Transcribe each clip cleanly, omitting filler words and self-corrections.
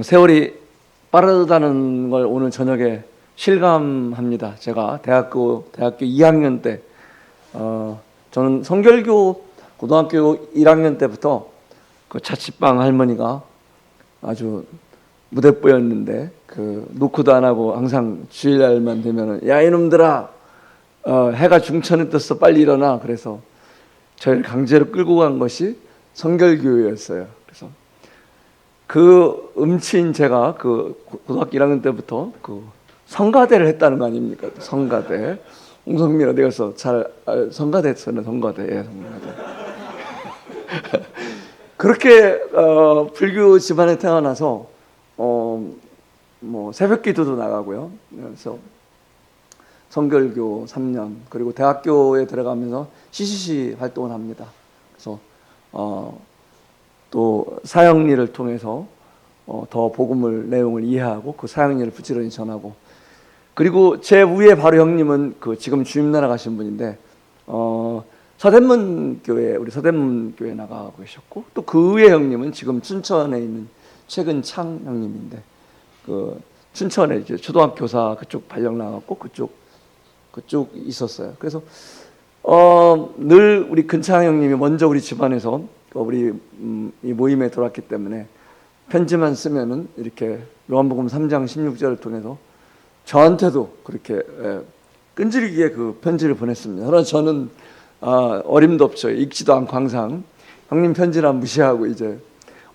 세월이 빠르다는 걸 오늘 저녁에 실감합니다. 제가 대학교 2학년 때, 저는 성결교 고등학교 1학년 때부터 그 자취방 할머니가 아주 무대뽀였는데, 노크도 안 하고 항상 주일날만 되면은 야 이놈들아, 해가 중천에 떴어, 빨리 일어나. 그래서 저희를 강제로 끌고 간 것이 성결교회였어요. 그래서 그 음치인 제가 고등학교 1학년 때부터 성가대를 했다는 거 아닙니까? 성가대. 홍성민 어디 가서 성가대 했어요. 성가대. 예, 성가대. 그렇게 불교 집안에 태어나서 새벽기도도 나가고요. 그래서 성결교 3년, 그리고 대학교에 들어가면서 CCC 활동을 합니다. 그래서 또 사형리를 통해서 더 복음을 내용을 이해하고 그 사형리를 부지런히 전하고, 그리고 제 위에 바로 형님은 지금 주임나라 가신 분인데 서대문교회, 우리 서대문교회 나가고 계셨고, 또 그 위에 형님은 지금 춘천에 있는 최근창 형님인데 춘천에 이제 초등학교 교사 그쪽 발령 나갔고 그쪽 있었어요. 그래서 늘 우리 근창 형님이 먼저 우리 집안에서 우리 이 모임에 들어왔기 때문에 편지만 쓰면은 이렇게 요한복음 3장 16절을 통해서 저한테도 그렇게 끈질기게 그 편지를 보냈습니다. 그러나 저는 어림도 없죠. 읽지도 않고 항상 형님 편지라 무시하고, 이제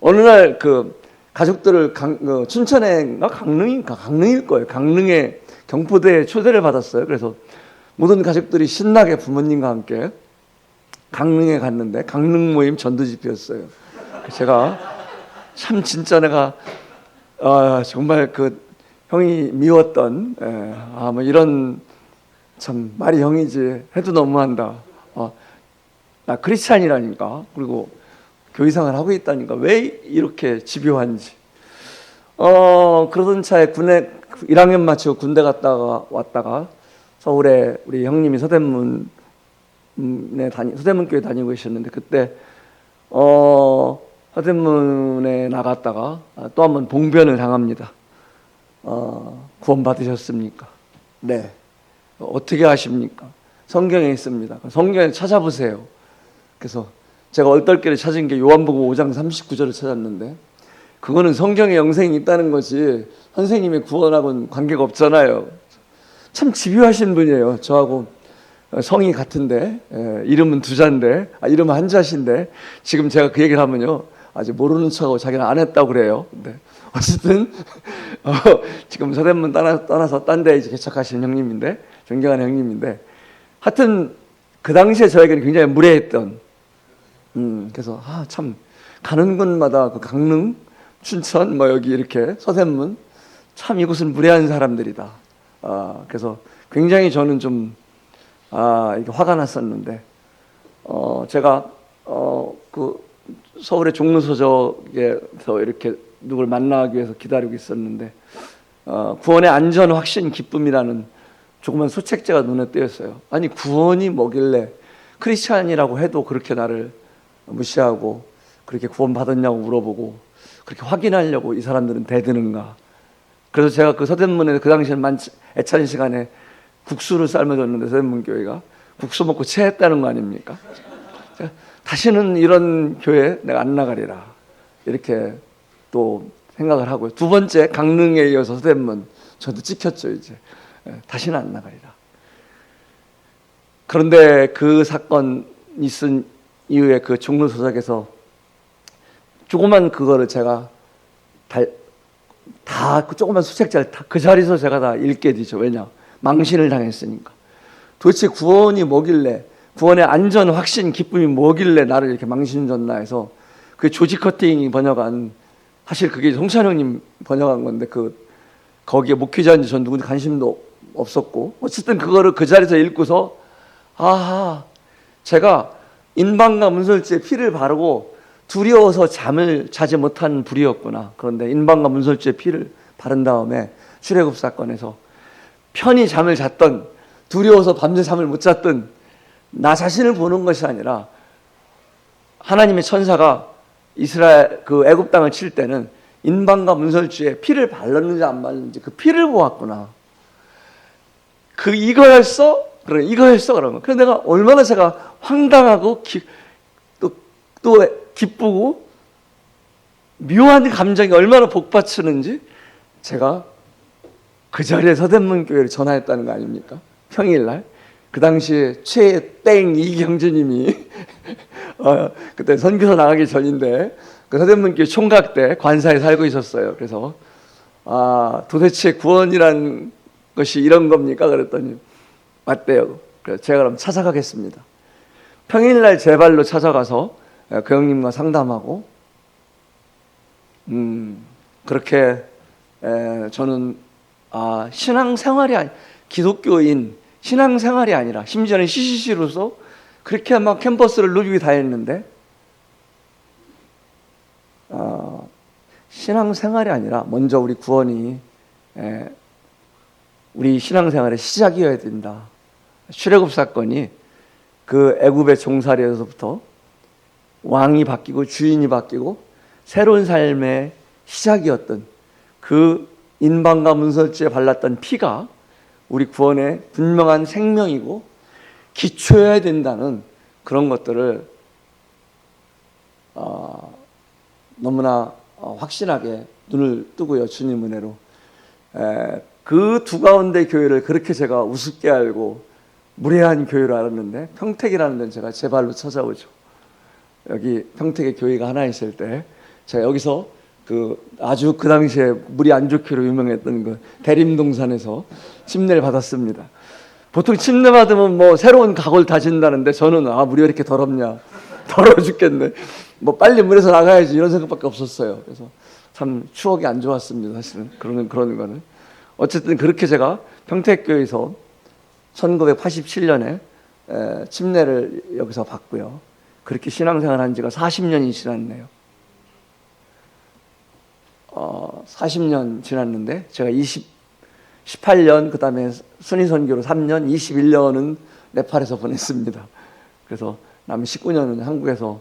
어느 날 가족들을 춘천에인가 강릉일 거예요. 강릉에 경포대에 초대를 받았어요. 그래서 모든 가족들이 신나게 부모님과 함께 강릉에 갔는데 강릉 모임 전도집이었어요. 제가 참 진짜 내가 정말 형이 미웠던 뭐 이런, 참 말이 형이지 해도 너무한다. 나 크리스찬이라니까, 그리고 교회생활 하고 있다니까 왜 이렇게 집요한지. 그러던 차에 군에 1학년 마치고 군대 갔다가 왔다가 서울에 우리 형님이 서대문교회 다니고 계셨는데, 그때 서대문에 나갔다가 또 한 번 봉변을 당합니다. 구원 받으셨습니까? 네. 어떻게 하십니까? 성경에 있습니다. 성경에 찾아보세요. 그래서 제가 얼떨결에 찾은 게 요한복음 5장 39절을 찾았는데, 그거는 성경에 영생이 있다는 것이 선생님의 구원하고는 관계가 없잖아요. 참 집요하신 분이에요. 저하고 성이 같은데, 이름은 두 자인데, 이름은 한 자신데, 지금 제가 그 얘기를 하면요, 아직 모르는 척하고 자기는 안 했다고 그래요. 근데 어쨌든 지금 서대문 떠나서 딴 데 이제 개척하신 형님인데, 존경하는 형님인데, 하여튼 그 당시에 저에게는 굉장히 무례했던, 그래서 참 가는 곳마다 강릉, 춘천, 여기 이렇게 서대문, 참 이곳은 무례한 사람들이다. 그래서 굉장히 저는 좀 이게 화가 났었는데, 제가 서울의 종로서적에서 이렇게 누굴 만나기 위해서 기다리고 있었는데, 구원의 안전, 확신, 기쁨이라는 조그만 소책자가 눈에 띄었어요. 아니, 구원이 뭐길래 크리스찬이라고 해도 그렇게 나를 무시하고 그렇게 구원 받았냐고 물어보고 그렇게 확인하려고 이 사람들은 대드는가. 그래서 제가 서대문에 그 당시에 애찬 시간에 국수를 삶아줬는데, 서대문교회가 국수 먹고 체했다는 거 아닙니까? 다시는 이런 교회 내가 안 나가리라, 이렇게 또 생각을 하고요. 두 번째, 강릉에 이어서 서대문, 저도 찍혔죠. 이제 다시는 안 나가리라. 그런데 그 사건 있은 이후에 종로서적에서 조그만 그거를 제가 다 조그만 수책자를 그 자리에서 제가 다 읽게 되죠. 왜냐? 망신을 당했으니까. 도대체 구원이 뭐길래, 구원의 안전, 확신, 기쁨이 뭐길래 나를 이렇게 망신 줬나 해서, 그 조지 커팅이 번역한, 사실 그게 송찬 형님 번역한 건데, 거기에 목회자인지 전 누구한테 관심도 없었고, 어쨌든 그거를 그 자리에서 읽고서, 제가 인방과 문설주에 피를 바르고 두려워서 잠을 자지 못한 불이었구나. 그런데 인방과 문설주에 피를 바른 다음에 출애굽 사건에서 편히 잠을 잤던, 두려워서 밤새 잠을 못 잤던 나 자신을 보는 것이 아니라, 하나님의 천사가 이스라엘 애굽 땅을 칠 때는 인방과 문설주에 피를 발랐는지 안 발랐는지 그 피를 보았구나. 이거였어? 그래, 이거였어? 그러면. 그래서 내가 얼마나 제가 황당하고 또 기쁘고 묘한 감정이 얼마나 복받치는지 제가 그 자리에 서대문교회를 전화했다는 거 아닙니까? 평일날. 그 당시에 최땡 이경주님이 그때 선교사 나가기 전인데 그 서대문교회 총각 때 관사에 살고 있었어요. 그래서 도대체 구원이란 것이 이런 겁니까? 그랬더니 맞대요. 그래서 제가 그럼 찾아가겠습니다. 평일날 제 발로 찾아가서 그 형님과 상담하고 그렇게 저는 신앙생활이 기독교인 신앙생활이 아니라 심지어는 CCC로서 그렇게 막 캠퍼스를 누비고 다녔는데 신앙생활이 아니라 먼저 우리 구원이 우리 신앙생활의 시작이어야 된다. 출애굽 사건이 그 애굽의 종살이에서부터 왕이 바뀌고 주인이 바뀌고 새로운 삶의 시작이었던 그 인방과 문설주에 발랐던 피가 우리 구원의 분명한 생명이고 기초여야 된다는 그런 것들을 너무나 확신하게 눈을 뜨고요. 주님 은혜로 그 두 가운데 교회를 그렇게 제가 우습게 알고 무례한 교회로 알았는데 평택이라는 데는 제가 제 발로 찾아오죠. 여기 평택에 교회가 하나 있을 때 제가 여기서 아주 그 당시에 물이 안 좋기로 유명했던 그 대림동산에서 침례를 받았습니다. 보통 침례 받으면 뭐 새로운 각오를 다진다는데 저는 물이 왜 이렇게 더럽냐, 더러워 죽겠네, 뭐 빨리 물에서 나가야지 이런 생각밖에 없었어요. 그래서 참 추억이 안 좋았습니다. 사실은 그런 거는 어쨌든 그렇게 제가 평택교회에서 1987년에 침례를 여기서 받고요. 그렇게 신앙생활 한 지가 40년이 지났네요. 40년 지났는데 제가 18년 그 다음에 순위선교로 3년, 21년은 네팔에서 보냈습니다. 그래서 남은 19년은 한국에서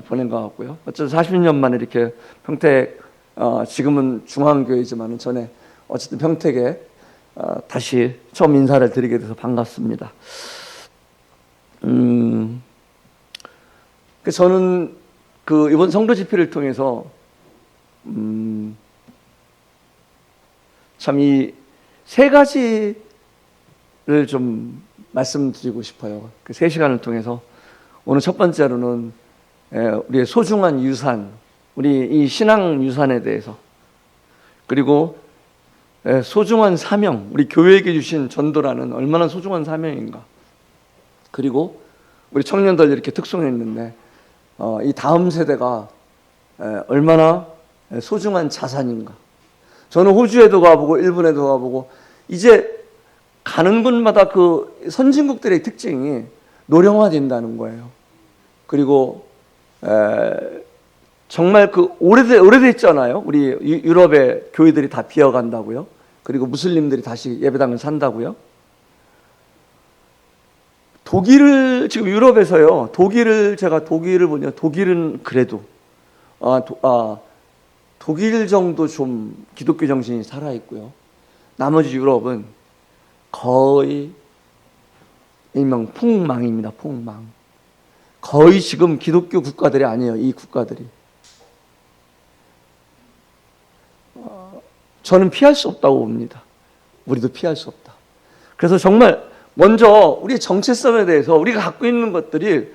보낸 것 같고요. 어쨌든 40년 만에 이렇게 평택, 지금은 중앙교회지만 전에 어쨌든 평택에 다시 처음 인사를 드리게 돼서 반갑습니다. 저는 이번 성도 집회를 통해서 참 이 세 가지를 좀 말씀드리고 싶어요. 그 3시간을 통해서 오늘 첫 번째로는 우리의 소중한 유산, 우리 이 신앙 유산에 대해서, 그리고 소중한 사명, 우리 교회에게 주신 전도라는 얼마나 소중한 사명인가, 그리고 우리 청년들 이렇게 특송했는데 이 다음 세대가 얼마나 소중한 자산인가. 저는 호주에도 가보고 일본에도 가보고 이제 가는 곳마다 그 선진국들의 특징이 노령화된다는 거예요. 그리고 정말 오래됐잖아요. 우리 유럽의 교회들이 다 비어간다고요. 그리고 무슬림들이 다시 예배당을 산다고요. 독일을 지금 유럽에서요. 독일을 보냐, 독일은 그래도 독일 정도 좀 기독교 정신이 살아있고요. 나머지 유럽은 거의 일명 폭망입니다. 폭망. 거의 지금 기독교 국가들이 아니에요. 이 국가들이. 저는 피할 수 없다고 봅니다. 우리도 피할 수 없다. 그래서 정말 먼저 우리의 정체성에 대해서 우리가 갖고 있는 것들이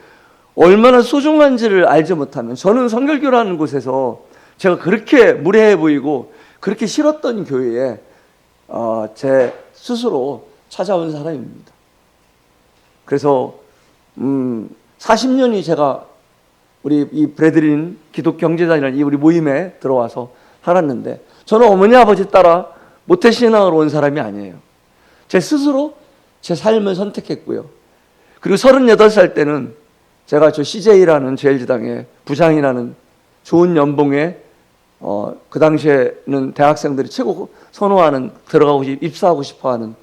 얼마나 소중한지를 알지 못하면, 저는 성결교라는 곳에서 제가 그렇게 무례해 보이고 그렇게 싫었던 교회에 제 스스로 찾아온 사람입니다. 그래서 40년이 제가 우리 이 브레드린 기독교 형제단이라는 이 우리 모임에 들어와서 살았는데, 저는 어머니 아버지 따라 모태신앙으로 온 사람이 아니에요. 제 스스로 제 삶을 선택했고요. 그리고 38살 때는 제가 저 CJ라는 제일지당의 부장이라는 좋은 연봉에 그 당시에는 대학생들이 최고 선호하는, 들어가고 입사하고 싶어하는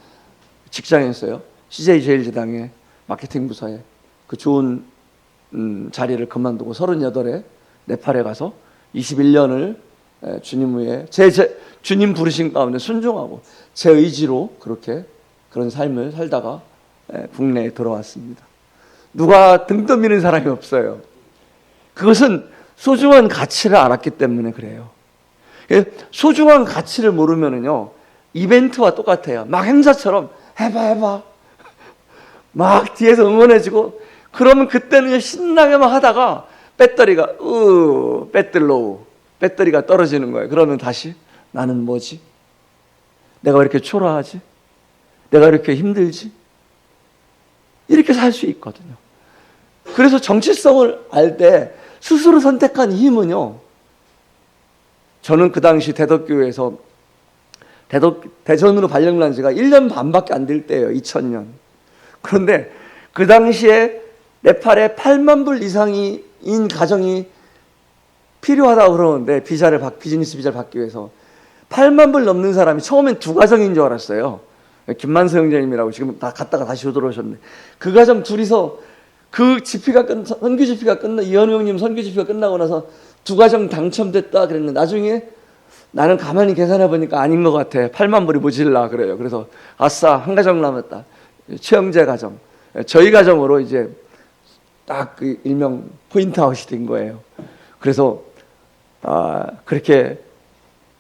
직장이었어요. CJ 제일지당의 마케팅 부서에 그 좋은 자리를 그만두고 38에 네팔에 가서 21년을 주님 위에 주님 부르신 가운데 순종하고 제 의지로 그렇게 그런 삶을 살다가 국내에 돌아왔습니다. 누가 등 떠미는 사람이 없어요. 그것은 소중한 가치를 알았기 때문에 그래요. 소중한 가치를 모르면은요, 이벤트와 똑같아요. 막 행사처럼 해봐 막 뒤에서 응원해주고, 그러면 그때는 신나게 막 하다가 배터리가 배터리가 떨어지는 거예요. 그러면 다시 나는 뭐지? 내가 왜 이렇게 초라하지? 내가 왜 이렇게 힘들지? 이렇게 살 수 있거든요. 그래서 정체성을 알 때 스스로 선택한 힘은요, 저는 그 당시 대덕교회에서 대전으로 발령난 지가 1년 반밖에 안 될 때예요. 2000년. 그런데 그 당시에 네팔에 8만 불 이상인 가정이 필요하다고 그러는데, 비즈니스 비자를 받기 위해서 8만 불 넘는 사람이 처음엔 2가정인 줄 알았어요. 김만서 형제님이라고 지금 다 갔다가 다시 들어오셨는데, 그 가정 둘이서 그 선교 집회가 이현우 형님 선교 집회가 끝나고 나서 2가정 당첨됐다 그랬는데, 나중에 나는 가만히 계산해 보니까 아닌 것 같아. 8만 불이 모질라 그래요. 그래서 아싸, 1가정 남았다. 최영재 가정, 저희 가정으로 이제 딱 그 일명 포인트아웃이 된 거예요. 그래서 그렇게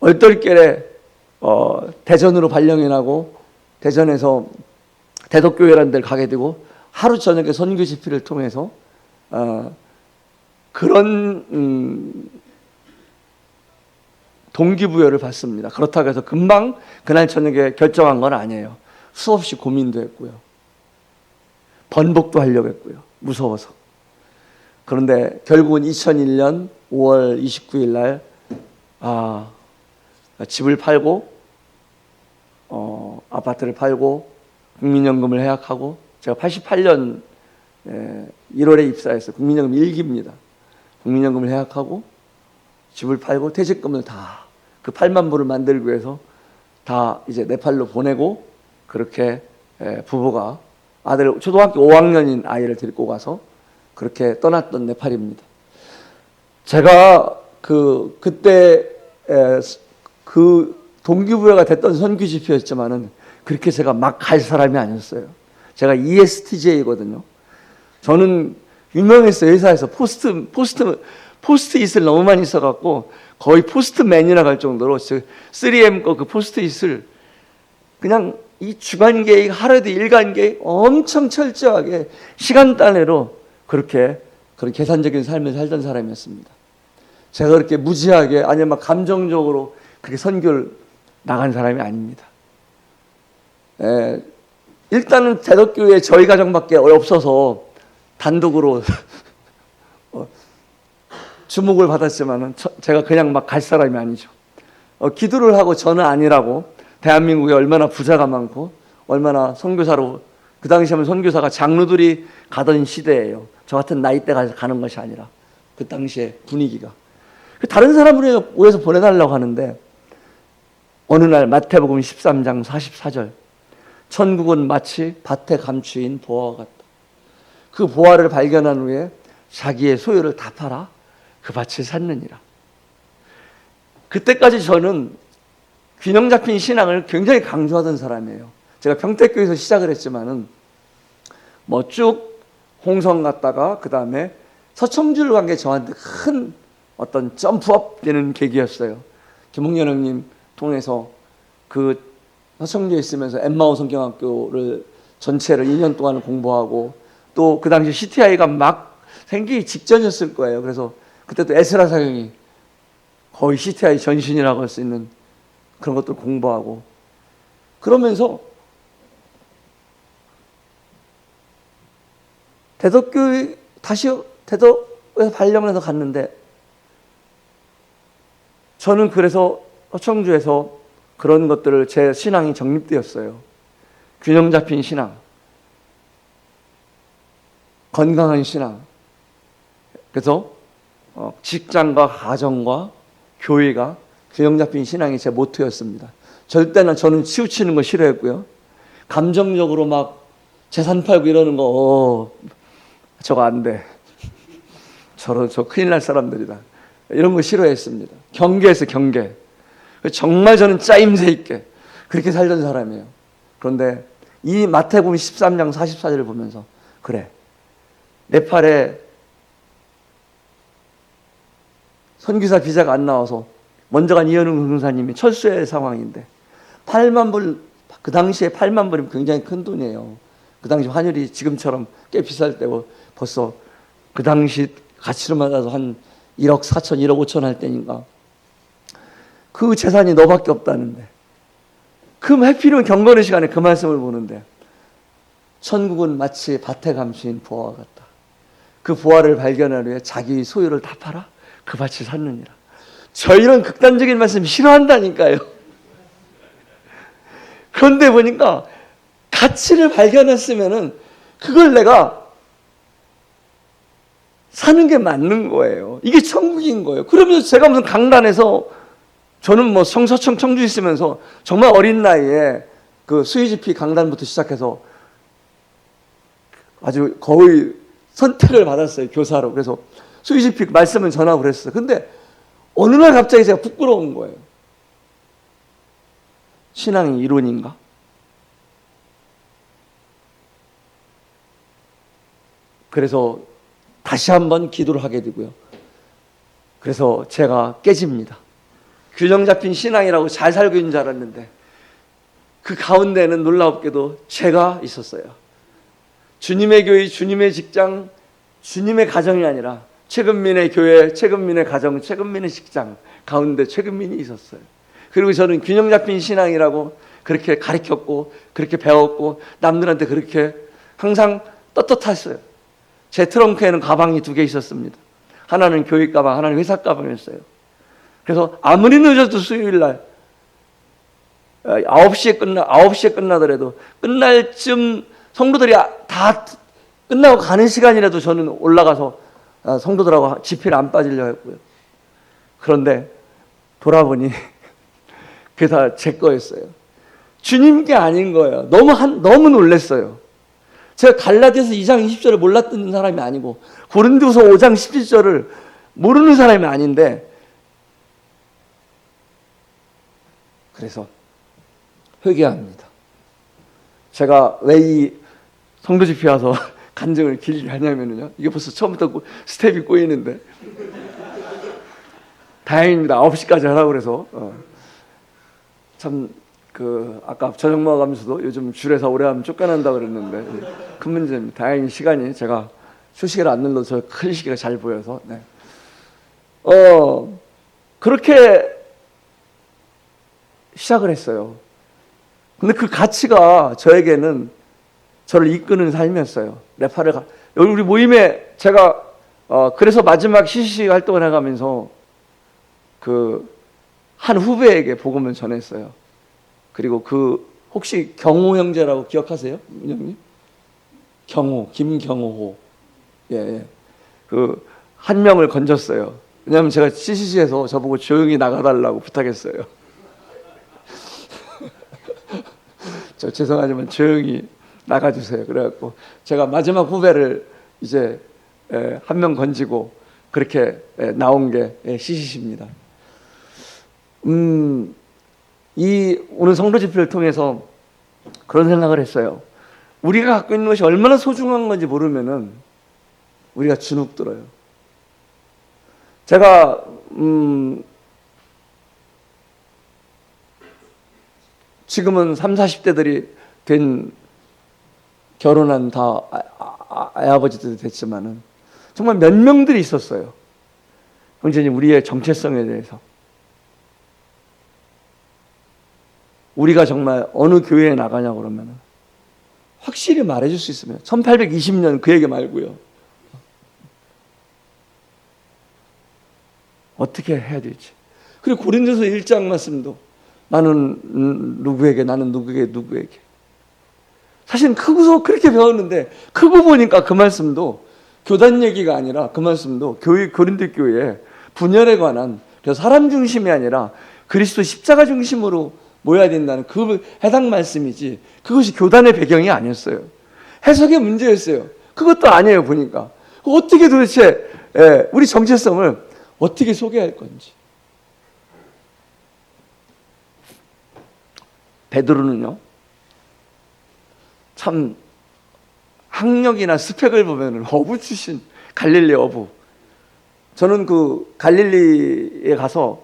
얼떨결에 대전으로 발령이 나고, 대전에서 대덕교회라는 데를 가게 되고, 하루 저녁에 선교 집회를 통해서 그런 동기부여를 받습니다. 그렇다고 해서 금방 그날 저녁에 결정한 건 아니에요. 수없이 고민도 했고요, 번복도 하려고 했고요, 무서워서. 그런데 결국은 2001년 5월 29일 날 집을 팔고 아파트를 팔고 국민연금을 해약하고, 제가 88년 1월에 입사해서 국민연금 1기입니다. 국민연금을 해약하고 집을 팔고 퇴직금을 다 그 8만 불을 만들기 위해서 다 이제 네팔로 보내고, 그렇게 부부가 아들 초등학교 5학년인 아이를 데리고 가서 그렇게 떠났던 네팔입니다. 제가 그때 그 동기부여가 됐던 선교 집회였지만은 그렇게 제가 막 갈 사람이 아니었어요. 제가 ESTJ거든요. 저는 유명했어요. 회사에서 포스트잇을 너무 많이 써갖고 거의 포스트맨이라 할 정도로 3M 거 그 포스트잇을 그냥 이 주간 계획, 하루에도 일간 계획 엄청 철저하게 시간 단위로 그런 계산적인 삶을 살던 사람이었습니다. 제가 그렇게 무지하게 아니면 막 감정적으로 그렇게 선교를 나간 사람이 아닙니다. 일단은 대덕교회에 저희 가정밖에 없어서 단독으로 주목을 받았지만은 제가 그냥 막 갈 사람이 아니죠. 기도를 하고 저는 아니라고, 대한민국에 얼마나 부자가 많고 얼마나 선교사로, 그 당시에는 선교사가 장로들이 가던 시대예요. 저 같은 나이대가 가는 것이 아니라 그 당시의 분위기가. 다른 사람을 위해서 보내달라고 하는데, 어느 날 마태복음 13장 44절, 천국은 마치 밭에 감추인 보화와 같다. 그 보화를 발견한 후에 자기의 소유를 다 팔아 그 밭을 샀느니라. 그때까지 저는 균형 잡힌 신앙을 굉장히 강조하던 사람이에요. 제가 평택교회에서 시작을 했지만은 뭐 쭉 홍성 갔다가 그 다음에 서청주를 간 게 저한테 큰 어떤 점프업 되는 계기였어요. 김홍현 형님 통해서 그 서청주에 있으면서 엠마오 성경학교를 전체를 2년 동안 공부하고, 또 그 당시 CTI가 막 생기기 직전이었을 거예요. 그래서 그때도 에스라 사경이 거의 CTI 전신이라고 할 수 있는 그런 것들 공부하고, 그러면서 대덕에서 발령을 해서 갔는데, 저는 그래서 서청주에서 그런 것들을, 제 신앙이 정립되었어요. 균형 잡힌 신앙, 건강한 신앙. 그래서 직장과 가정과 교회가 균형 잡힌 신앙이 제 모토였습니다. 절대나 저는 치우치는 거 싫어했고요. 감정적으로 막 재산 팔고 이러는 거 저거 안 돼. 저 큰일 날 사람들이다. 이런 거 싫어했습니다. 경계에서 경계. 정말 저는 짜임새 있게 그렇게 살던 사람이에요. 그런데 이 마태복음 13장 44절을 보면서 그래, 네팔에 선교사 비자가 안 나와서 먼저 간 이현웅 선사님이 철수의 상황인데 8만 불, 그 당시에 8만 불이면 굉장히 큰 돈이에요. 그 당시 환율이 지금처럼 꽤 비쌀 때고 벌써 그 당시 가치로 맞아서 한 1억 4천, 1억 5천 할 때니까 그 재산이 너밖에 없다는데 그 해필이면 경건의 시간에 그 말씀을 보는데 천국은 마치 밭에 감추인 보화와 같다. 그 보화를 발견하기 위해 자기 소유를 다 팔아 그 밭을 샀느니라. 저 이런 극단적인 말씀 싫어한다니까요. 그런데 보니까 가치를 발견했으면은 그걸 내가 사는 게 맞는 거예요. 이게 천국인 거예요. 그러면서 제가 무슨 강단에서 저는 뭐 서청 청주 있으면서 정말 어린 나이에 그 수의집피 강단부터 시작해서 아주 거의 선택을 받았어요. 교사로. 그래서 수의집피 말씀을 전하고 그랬어요. 근데 어느 날 갑자기 제가 부끄러운 거예요. 신앙이 이론인가? 그래서 다시 한번 기도를 하게 되고요. 그래서 제가 깨집니다. 균형 잡힌 신앙이라고 잘 살고 있는 줄 알았는데 그 가운데는 놀랍게도 죄가 있었어요. 주님의 교회, 주님의 직장, 주님의 가정이 아니라 최근민의 교회, 최근민의 가정, 최근민의 직장 가운데 최근민이 있었어요. 그리고 저는 균형 잡힌 신앙이라고 그렇게 가르쳤고 그렇게 배웠고 남들한테 그렇게 항상 떳떳했어요. 제 트렁크에는 가방이 2개 있었습니다. 하나는 교육 가방, 하나는 회사 가방이었어요. 그래서 아무리 늦어도 수요일 날 9시에 끝나더라도 끝날 쯤 성도들이 다 끝나고 가는 시간이라도 저는 올라가서 성도들하고 집회를 안 빠지려고 했고요. 그런데 돌아보니 그게 다 제 거였어요. 주님께 아닌 거예요. 너무 놀랐어요. 제가 갈라디아서 2장 20절을 몰랐던 사람이 아니고 고린도서 5장 17절을 모르는 사람이 아닌데 그래서 회개합니다. 제가 왜 이 성도 집회 와서 간증을 길게 하냐면요. 이게 벌써 처음부터 스텝이 꼬이는데 다행입니다. 9시까지 하라고 그래서 참 아까 저녁 먹으면서도 요즘 줄에서 오래 하면 쫓겨난다 그랬는데 큰 문제입니다. 다행히 시간이 제가 휴식을 안 눌러서 큰 시기가 잘 보여서 네. 그렇게 시작을 했어요. 근데 그 가치가 저에게는 저를 이끄는 삶이었어요. 네팔을 여기 우리 모임에 제가 그래서 마지막 CCC 활동을 해가면서 한 후배에게 복음을 전했어요. 그리고 혹시 경호 형제라고 기억하세요? 형님? 김경호. 예. 한 명을 건졌어요. 왜냐하면 제가 CCC에서 저보고 조용히 나가달라고 부탁했어요. 저 죄송하지만 조용히 나가주세요. 그래갖고 제가 마지막 후배를 이제 한 명 건지고 그렇게 나온 게 CCC입니다. 이 오늘 성도 집회를 통해서 그런 생각을 했어요. 우리가 갖고 있는 것이 얼마나 소중한 건지 모르면은 우리가 주눅 들어요. 제가 지금은 30, 40대들이 된 결혼한 다 아버지들이 됐지만은 정말 몇 명들이 있었어요. 형제님, 우리의 정체성에 대해서 우리가 정말 어느 교회에 나가냐고 그러면 확실히 말해줄 수 있으면 1820년 그 얘기 말고요. 어떻게 해야 될지. 그리고 고린도서 1장 말씀도 나는 누구에게 누구에게. 사실 크고서 그렇게 배웠는데 크고 보니까 그 말씀도 교단 얘기가 아니라 그 말씀도 고린도 교회의 분열에 관한, 그래서 사람 중심이 아니라 그리스도 십자가 중심으로 모여야 된다는 그 해당 말씀이지 그것이 교단의 배경이 아니었어요. 해석의 문제였어요. 그것도 아니에요. 보니까 어떻게 도대체 우리 정체성을 어떻게 소개할 건지. 베드로는요, 참 학력이나 스펙을 보면 어부 출신, 갈릴리 어부. 저는 그 갈릴리에 가서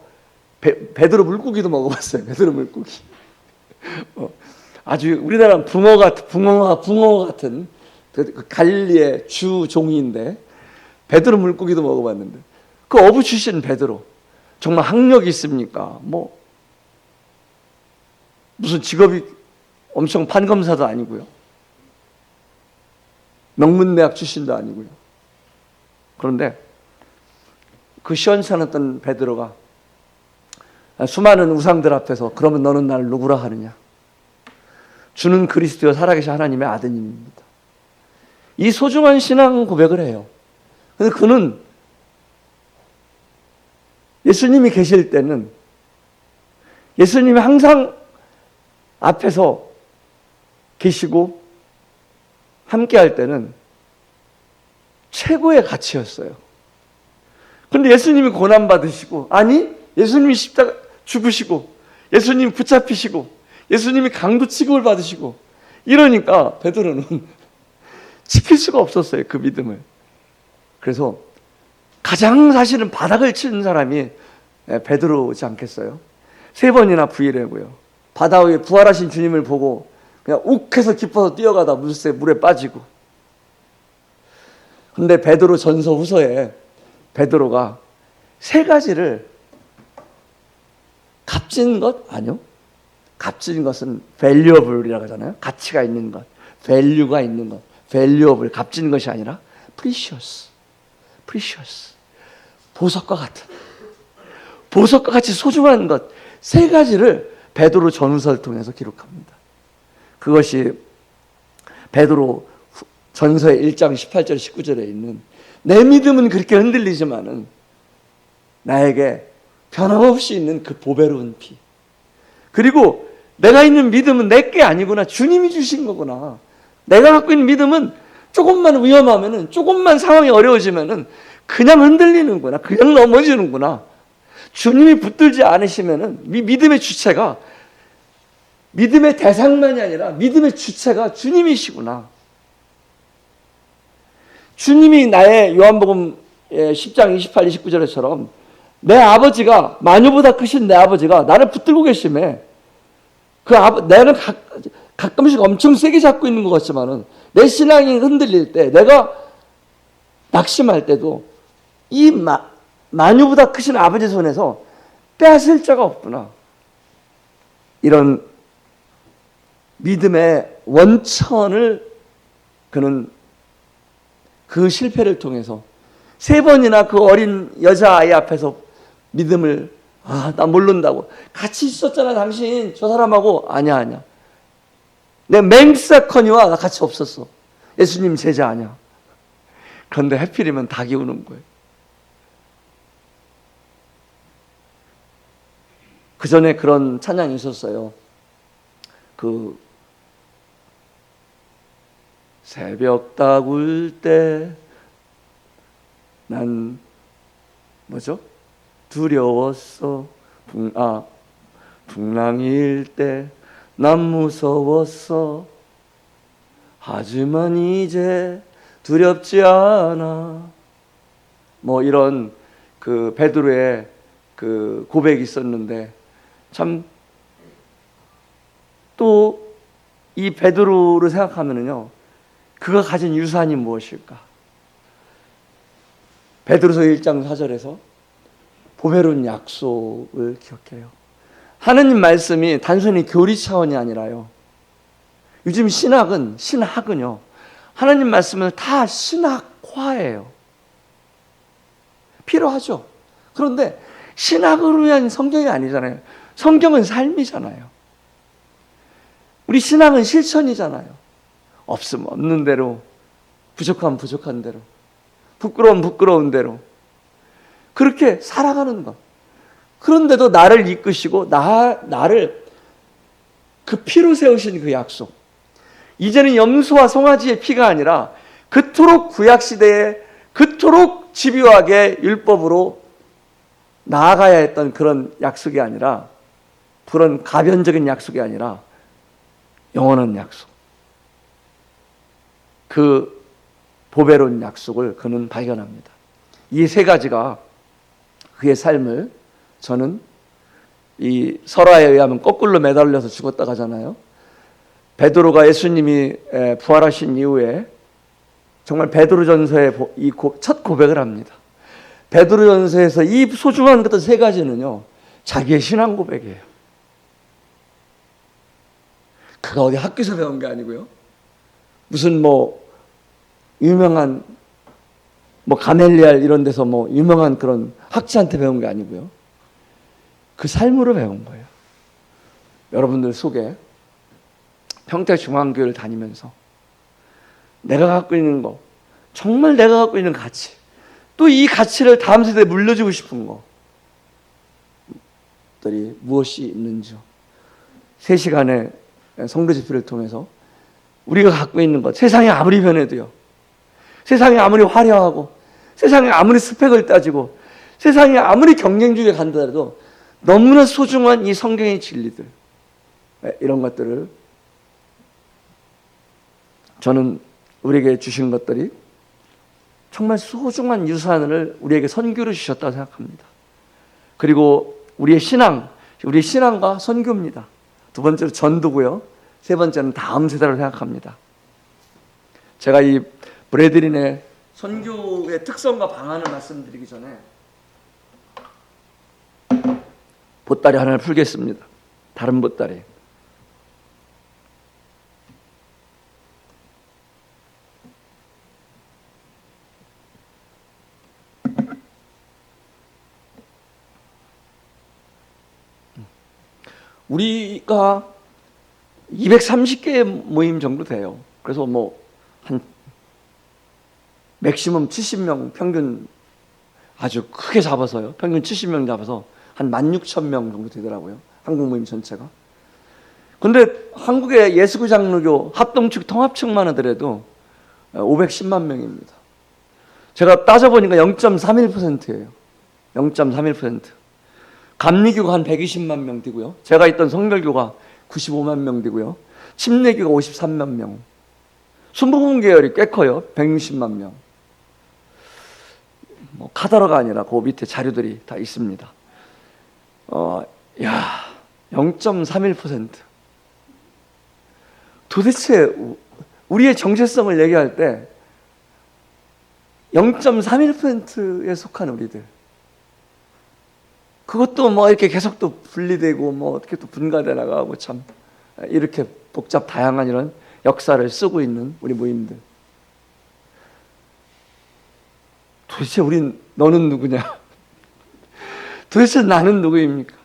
베드로 물고기도 먹어봤어요. 베드로 물고기. 아주 우리나라 붕어 같은 그 갈릴리의 주 종인데, 베드로 물고기도 먹어봤는데, 그 어부 출신 베드로 정말 학력이 있습니까? 뭐 무슨 직업이 엄청 판검사도 아니고요, 명문대학 출신도 아니고요. 그런데 그 시원찮았던 베드로가 수많은 우상들 앞에서 그러면 너는 나를 누구라 하느냐? 주는 그리스도여 살아계신 하나님의 아드님입니다. 이 소중한 신앙 고백을 해요. 근데 그는 예수님이 계실 때는, 예수님이 항상 앞에서 계시고 함께 할 때는 최고의 가치였어요. 그런데 예수님이 고난받으시고, 아니 예수님이 십자가 죽으시고, 예수님이 붙잡히시고, 예수님이 강도 취급을 받으시고, 이러니까 베드로는 지킬 수가 없었어요, 그 믿음을. 그래서 가장 사실은 바닥을 치는 사람이 베드로지 않겠어요? 3번이나 부인하고요, 바다 위에 부활하신 주님을 보고 그냥 욱해서 기뻐서 뛰어가다 물에 빠지고. 근데 베드로 전서 후서에 베드로가 3가지를, 값진 것? 아니요. 값진 것은 valuable이라고 하잖아요. 가치가 있는 것, value가 있는 것. valuable, 값진 것이 아니라 precious. 보석과 같은, 보석과 같이 소중한 것 3가지를 베드로 전후서를 통해서 기록합니다. 그것이 베드로 전서의 1장 18절 19절에 있는, 내 믿음은 그렇게 흔들리지만은 나에게 변함없이 있는 그 보배로운 피, 그리고 내가 있는 믿음은 내게 아니구나, 주님이 주신 거구나. 내가 갖고 있는 믿음은 조금만 위험하면은, 조금만 상황이 어려워지면은 그냥 흔들리는구나, 그냥 넘어지는구나. 주님이 붙들지 않으시면은 믿음의 주체가, 믿음의 대상만이 아니라 믿음의 주체가 주님이시구나. 주님이 나의 요한복음 10장 28, 29절에처럼 내 아버지가, 마녀보다 크신 내 아버지가 나를 붙들고 계시매, 나는 가끔씩 엄청 세게 잡고 있는 것 같지만은 내 신앙이 흔들릴 때, 내가 낙심할 때도 이 마녀보다 크신 아버지 손에서 빼앗을 자가 없구나. 이런 믿음의 원천을 그는 그 실패를 통해서 3번이나 그 어린 여자아이 앞에서 믿음을, 나 모른다고. 같이 있었잖아 당신 저 사람하고. 아니야. 내 맹사커니와 나 같이 없었어. 예수님 제자 아니야. 그런데 하필이면 닭이 우는 거예요. 그 전에 그런 찬양이 있었어요. 그 새벽 울 때 난 뭐죠? 두려웠어. 풍랑일 때 난 무서웠어. 하지만 이제 두렵지 않아. 뭐 이런 그 베드로의 그 고백이 있었는데, 참 또 이 베드로를 생각하면은요, 그가 가진 유산이 무엇일까? 베드로서 1장 4절에서 보배로운 약속을 기억해요. 하느님 말씀이 단순히 교리 차원이 아니라요, 요즘 신학은요, 하나님 말씀은 다 신학화예요. 필요하죠. 그런데 신학으로 위한 성경이 아니잖아요. 성경은 삶이잖아요. 우리 신앙은 실천이잖아요. 없으면 없는 대로, 부족하면 부족한 대로, 부끄러우면 부끄러운 대로 그렇게 살아가는 것. 그런데도 나를 이끄시고 나를 그 피로 세우신 그 약속, 이제는 염소와 송아지의 피가 아니라 그토록 구약시대에 그토록 집요하게 율법으로 나아가야 했던 그런 약속이 아니라, 그런 가변적인 약속이 아니라 영원한 약속, 그 보배로운 약속을 그는 발견합니다. 이 세 가지가 그의 삶을, 저는 이 설화에 의하면 거꾸로 매달려서 죽었다 가잖아요. 베드로가 예수님이 부활하신 이후에 정말 베드로전서에 첫 고백을 합니다. 베드로전서에서 이 소중한 것들 세 가지는요, 자기의 신앙 고백이에요. 그가 어디 학교에서 배운 게 아니고요, 무슨 유명한 가멜리알 이런 데서 유명한 그런 학자한테 배운 게 아니고요, 그 삶으로 배운 거예요. 여러분들 속에 평택중앙교회를 다니면서 내가 갖고 있는 거, 정말 내가 갖고 있는 가치, 또 이 가치를 다음 세대에 물려주고 싶은 것들이 무엇이 있는지요. 3시간의 성도 집회를 통해서 우리가 갖고 있는 것, 세상이 아무리 변해도요, 세상이 아무리 화려하고, 세상이 아무리 스펙을 따지고, 세상이 아무리 경쟁주의에 간다해도 너무나 소중한 이 성경의 진리들, 이런 것들을 저는 우리에게 주신 것들이 정말 소중한 유산을 우리에게 선교로 주셨다고 생각합니다. 그리고 우리의 신앙과 선교입니다. 두 번째로 전도고요, 세 번째는 다음 세대로 생각합니다. 제가 이 브래들린의 선교의 특성과 방안을 말씀드리기 전에 보따리 하나를 풀겠습니다. 다른 보따리. 우리가 230개의 모임 정도 돼요. 그래서 한 맥시멈 70명 평균, 아주 크게 잡아서요, 평균 70명 잡아서 한 16,000명 정도 되더라고요, 한국 모임 전체가. 근데 한국의 예수구 장로교 합동측 통합측만 하더라도 510만 명입니다. 제가 따져보니까 0.31%예요. 0.31%. 감리교가 한 120만 명 되고요, 제가 있던 성결교가 95만 명 되고요, 침례교가 53만 명, 순복음 계열이 꽤 커요. 160만 명. 카더라가 아니라 그 밑에 자료들이 다 있습니다. 0.31%. 도대체 우리의 정체성을 얘기할 때 0.31%에 속한 우리들, 그것도 이렇게 계속 또 분리되고 어떻게 또 분가돼 나가고, 참 이렇게 복잡 다양한 이런 역사를 쓰고 있는 우리 모임들. 도대체 너는 누구냐? 도대체 나는 누구입니까?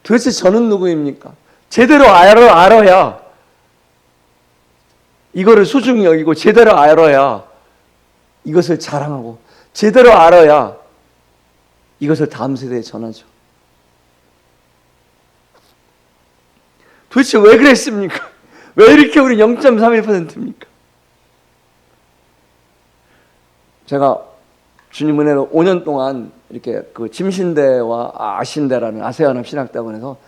도대체 저는 누구입니까? 제대로 알아야 이거를 소중히 여기고, 제대로 알아야 이것을 자랑하고, 제대로 알아야 이것을 다음 세대에 전하죠. 도대체 왜 그랬습니까? 왜 이렇게 우리 0.31%입니까? 제가 주님 은혜로 5년 동안 이렇게 그 침신대와 아신대라는 아세아연합 신학대학원에서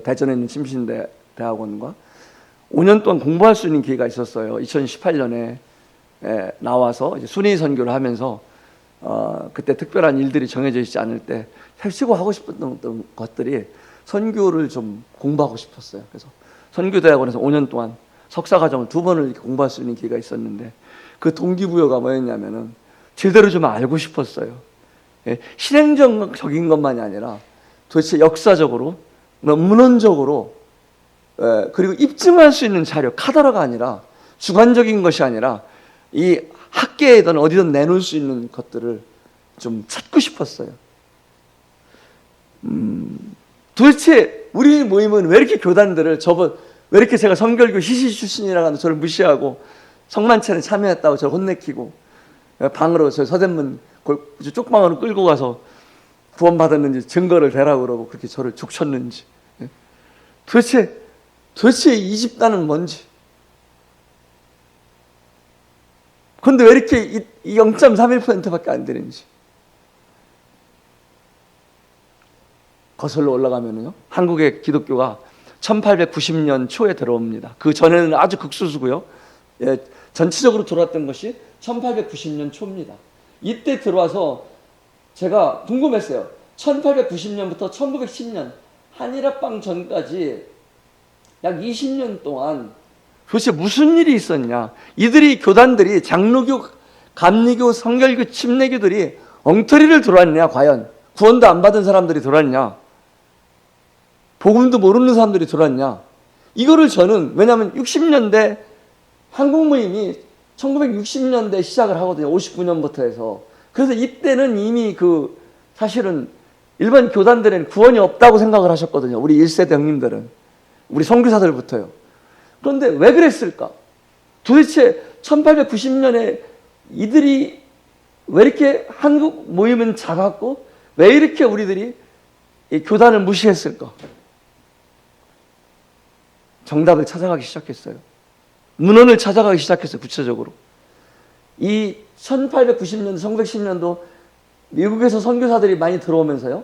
대전에 있는 침신대 대학원과 5년 동안 공부할 수 있는 기회가 있었어요. 2018년에 나와서 이제 순위 선교를 하면서 그때 특별한 일들이 정해져 있지 않을 때 펼치고 하고 싶었던 것들이 선교를 좀 공부하고 싶었어요. 그래서 선교대학원에서 5년 동안 석사과정을 2번을 이렇게 공부할 수 있는 기회가 있었는데, 그 동기부여가 뭐였냐면은 제대로 좀 알고 싶었어요. 실행적인 것만이 아니라 도대체 역사적으로, 문헌적으로, 그리고 입증할 수 있는 자료, 카더라가 아니라, 주관적인 것이 아니라 이 학계에든 어디든 내놓을 수 있는 것들을 좀 찾고 싶었어요. 도대체 우리 모임은 왜 이렇게 교단들을, 왜 이렇게 제가 성결교 희시 출신이라고 하는 저를 무시하고, 성만찬에 참여했다고 저를 혼내키고, 방으로 저 서대문 쪽방으로 끌고 가서 구원받았는지 증거를 대라고 그러고 그렇게 저를 족쳤는지, 도대체 이 집단은 뭔지. 그런데 왜 이렇게 이 0.31%밖에 안 되는지. 거슬러 올라가면요, 한국의 기독교가 1890년 초에 들어옵니다. 그 전에는 아주 극소수고요. 예, 전체적으로 들어왔던 것이 1890년 초입니다. 이때 들어와서 제가 궁금했어요. 1890년부터 1910년 한일합방 전까지 약 20년 동안 도대체 무슨 일이 있었냐. 이들이 교단들이 장로교, 감리교, 성결교, 침례교들이 엉터리를 들어왔냐. 과연 구원도 안 받은 사람들이 들어왔냐, 복음도 모르는 사람들이 들어왔냐. 이거를 저는, 왜냐하면 60년대 한국 모임이 1960년대 시작을 하거든요. 59년부터 해서. 그래서 이때는 이미 사실은 일반 교단들은 구원이 없다고 생각을 하셨거든요. 우리 1세대 형님들은, 우리 선교사들부터요. 그런데 왜 그랬을까? 도대체 1890년에 이들이 왜 이렇게 한국 모임은 작았고 왜 이렇게 우리들이 이 교단을 무시했을까? 정답을 찾아가기 시작했어요. 문헌을 찾아가기 시작했어요. 구체적으로. 이 1890년도, 1910년도 미국에서 선교사들이 많이 들어오면서요,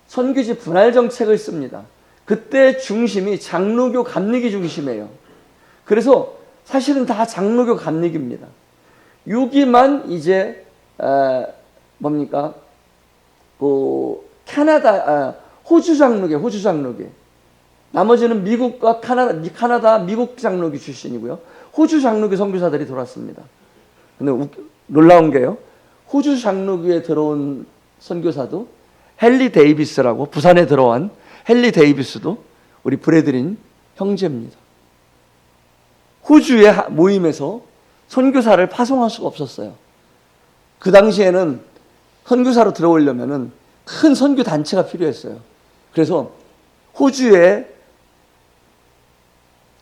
선교지 분할 정책을 씁니다. 그때 중심이 장로교, 감리교 중심이에요. 그래서 사실은 다 장로교, 감리교입니다. 여기만 이제 뭡니까? 캐나다, 호주 장로교, 호주 장로교. 나머지는 미국과 카나다, 미국 장로교 출신이고요. 호주 장로교 선교사들이 들어왔습니다. 근데 놀라운 게요, 호주 장로교에 들어온 선교사도 헨리 데이비스라고, 부산에 들어온 헨리 데이비스도 우리 브레드린 형제입니다. 호주의 모임에서 선교사를 파송할 수가 없었어요. 그 당시에는 선교사로 들어오려면은 큰 선교 단체가 필요했어요. 그래서 호주의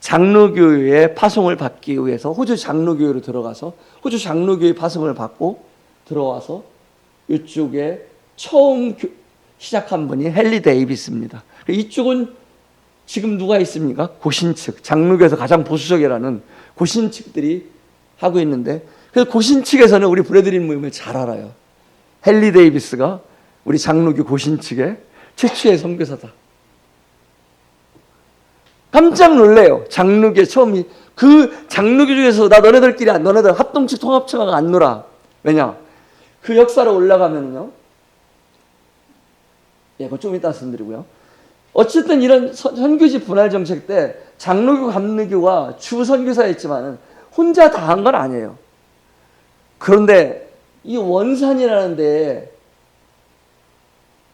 장로교회의 파송을 받기 위해서 호주 장로교회로 들어가서 호주 장로교회 파송을 받고 들어와서 이쪽에 처음 시작한 분이 헨리 데이비스입니다. 이쪽은 지금 누가 있습니까? 고신측, 장로교에서 가장 보수적이라는 고신측들이 하고 있는데, 그래서 고신측에서는 우리 브레드린 모임을 잘 알아요. 헨리 데이비스가 우리 장로교 고신측의 최초의 선교사다. 깜짝 놀래요. 장로교 처음이, 그 장로교 중에서 나 너네들끼리 너네들 합동측 통합청하고 안 놀아. 왜냐? 그 역사로 올라가면요, 예, 그거 좀 이따 말씀드리고요. 어쨌든 이런 선교지 분할 정책 때 장로교, 감리교가 주 선교사였지만은 혼자 다 한 건 아니에요. 그런데 이 원산이라는 데에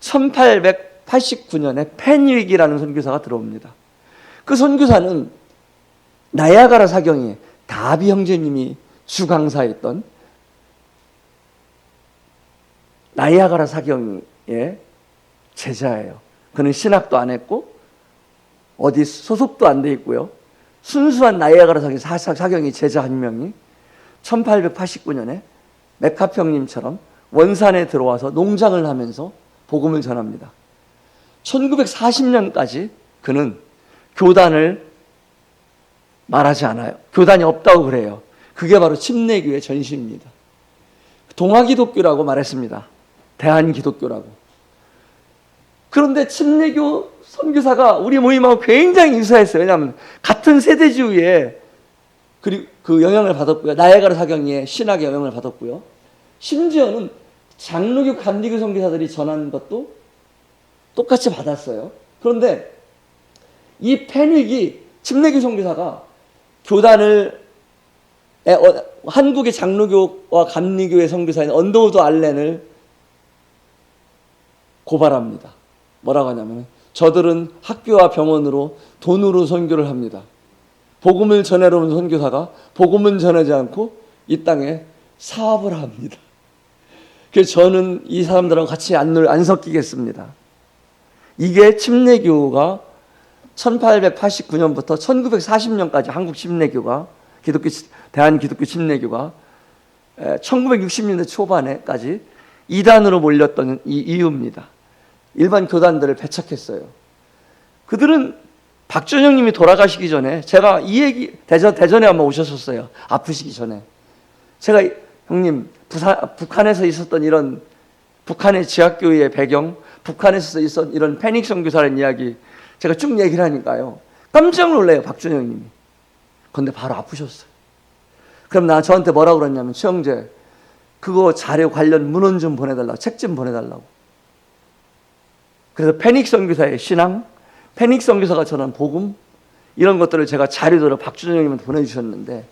1889년에 펜윅이라는 선교사가 들어옵니다. 그 선교사는 나야가라 사경이 다비 형제님이 주강사였던 나야가라 사경의 제자예요. 그는 신학도 안 했고 어디 소속도 안 돼 있고요. 순수한 나야가라 사경이 제자 한 명이 1889년에 맥카피 형님처럼 원산에 들어와서 농장을 하면서 복음을 전합니다. 1940년까지 그는 교단을 말하지 않아요. 교단이 없다고 그래요. 그게 바로 침례교의 전시입니다. 동아기독교라고 말했습니다. 대한기독교라고. 그런데 침례교 선교사가 우리 모임하고 굉장히 유사했어요. 왜냐하면 같은 세대주의에 그 영향을 받았고요. 나야가라 사경의 신학의 영향을 받았고요. 심지어는 장로교, 감리교 선교사들이 전한 것도 똑같이 받았어요. 그런데 이 펜윅이 침례교 선교사가 교단을 한국의 장로교와 감리교의 선교사인 언더우드 알렌을 고발합니다. 뭐라고 하냐면, 저들은 학교와 병원으로 돈으로 선교를 합니다. 복음을 전하러 온 선교사가 복음은 전하지 않고 이 땅에 사업을 합니다. 그래서 저는 이 사람들하고 같이 안 섞이겠습니다. 이게 침례교가 1889년부터 1940년까지 한국 침례교가, 대한기독교 침례교가 1960년대 초반에까지 이단으로 몰렸던 이유입니다. 일반 교단들을 배척했어요. 그들은 박준영님이 돌아가시기 전에, 제가 이 얘기 대전에 한번 오셨었어요. 아프시기 전에 제가, 형님 북한에서 있었던 이런 북한의 지하교회의 배경, 북한에서 있었던 이런 패닉 선교사라는 이야기 제가 쭉 얘기를 하니까요, 깜짝 놀래요, 박준영 님이. 근데 바로 아프셨어요. 그럼 저한테 뭐라고 그랬냐면, 최영재, 그거 자료 관련 문헌 좀 보내달라고, 책 좀 보내달라고. 그래서 패닉 선교사의 신앙, 패닉 선교사가 전한 복음, 이런 것들을 제가 자료들을 박준영 님한테 보내주셨는데,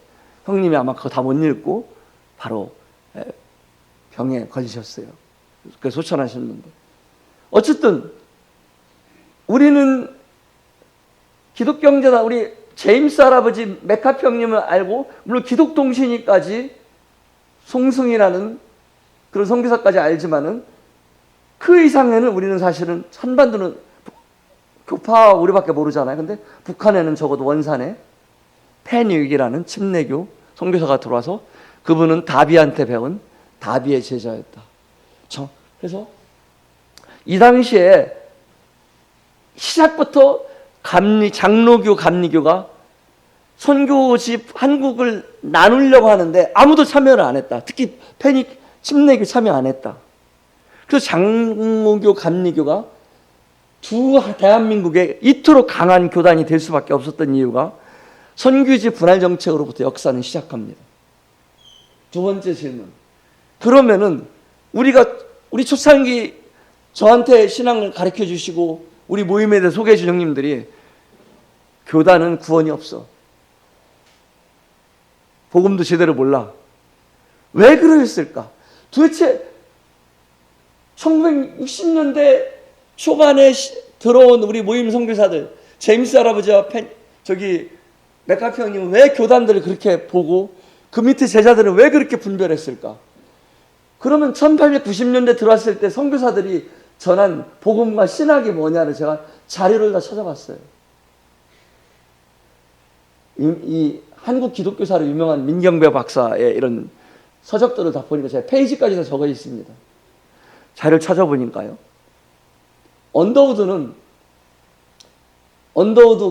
형님이 아마 그거 다 못 읽고 바로 병에 걸리셨어요. 그래서 소천하셨는데, 어쨌든 우리는 기독교 형제다, 우리 제임스 할아버지 맥카피 형님을 알고, 물론 기독동신이까지 송승이라는 그런 선교사까지 알지만은, 그 이상에는 우리는 사실은 한반도는 교파 우리밖에 모르잖아요. 근데 북한에는 적어도 원산에 패닉이라는 침례교 선교사가 들어와서, 그분은 다비한테 배운 다비의 제자였다. 그래서 이 당시에 시작부터 장로교, 감리교가 선교집 한국을 나누려고 하는데 아무도 참여를 안 했다. 특히 패닉 침례교 참여 안 했다. 그래서 장로교, 감리교가 대한민국에 이토록 강한 교단이 될 수밖에 없었던 이유가 선교지 분할 정책으로부터 역사는 시작합니다. 두 번째 질문. 그러면은 우리 초창기 저한테 신앙을 가르쳐 주시고 우리 모임에 대해 소개해 준 형님들이, 교단은 구원이 없어, 복음도 제대로 몰라, 왜 그러셨을까? 도대체 1960년대 초반에 들어온 우리 모임 선교사들, 제임스 할아버지와 맥카피 형님은 왜 교단들을 그렇게 보고 그 밑에 제자들은 왜 그렇게 분별했을까? 그러면 1890년대 들어왔을 때 선교사들이 전한 복음과 신학이 뭐냐를 제가 자료를 다 찾아봤어요. 이 한국 기독교사로 유명한 민경배 박사의 이런 서적들을 다 보니까 제가 페이지까지 다 적어 있습니다. 자료를 찾아보니까요, 언더우드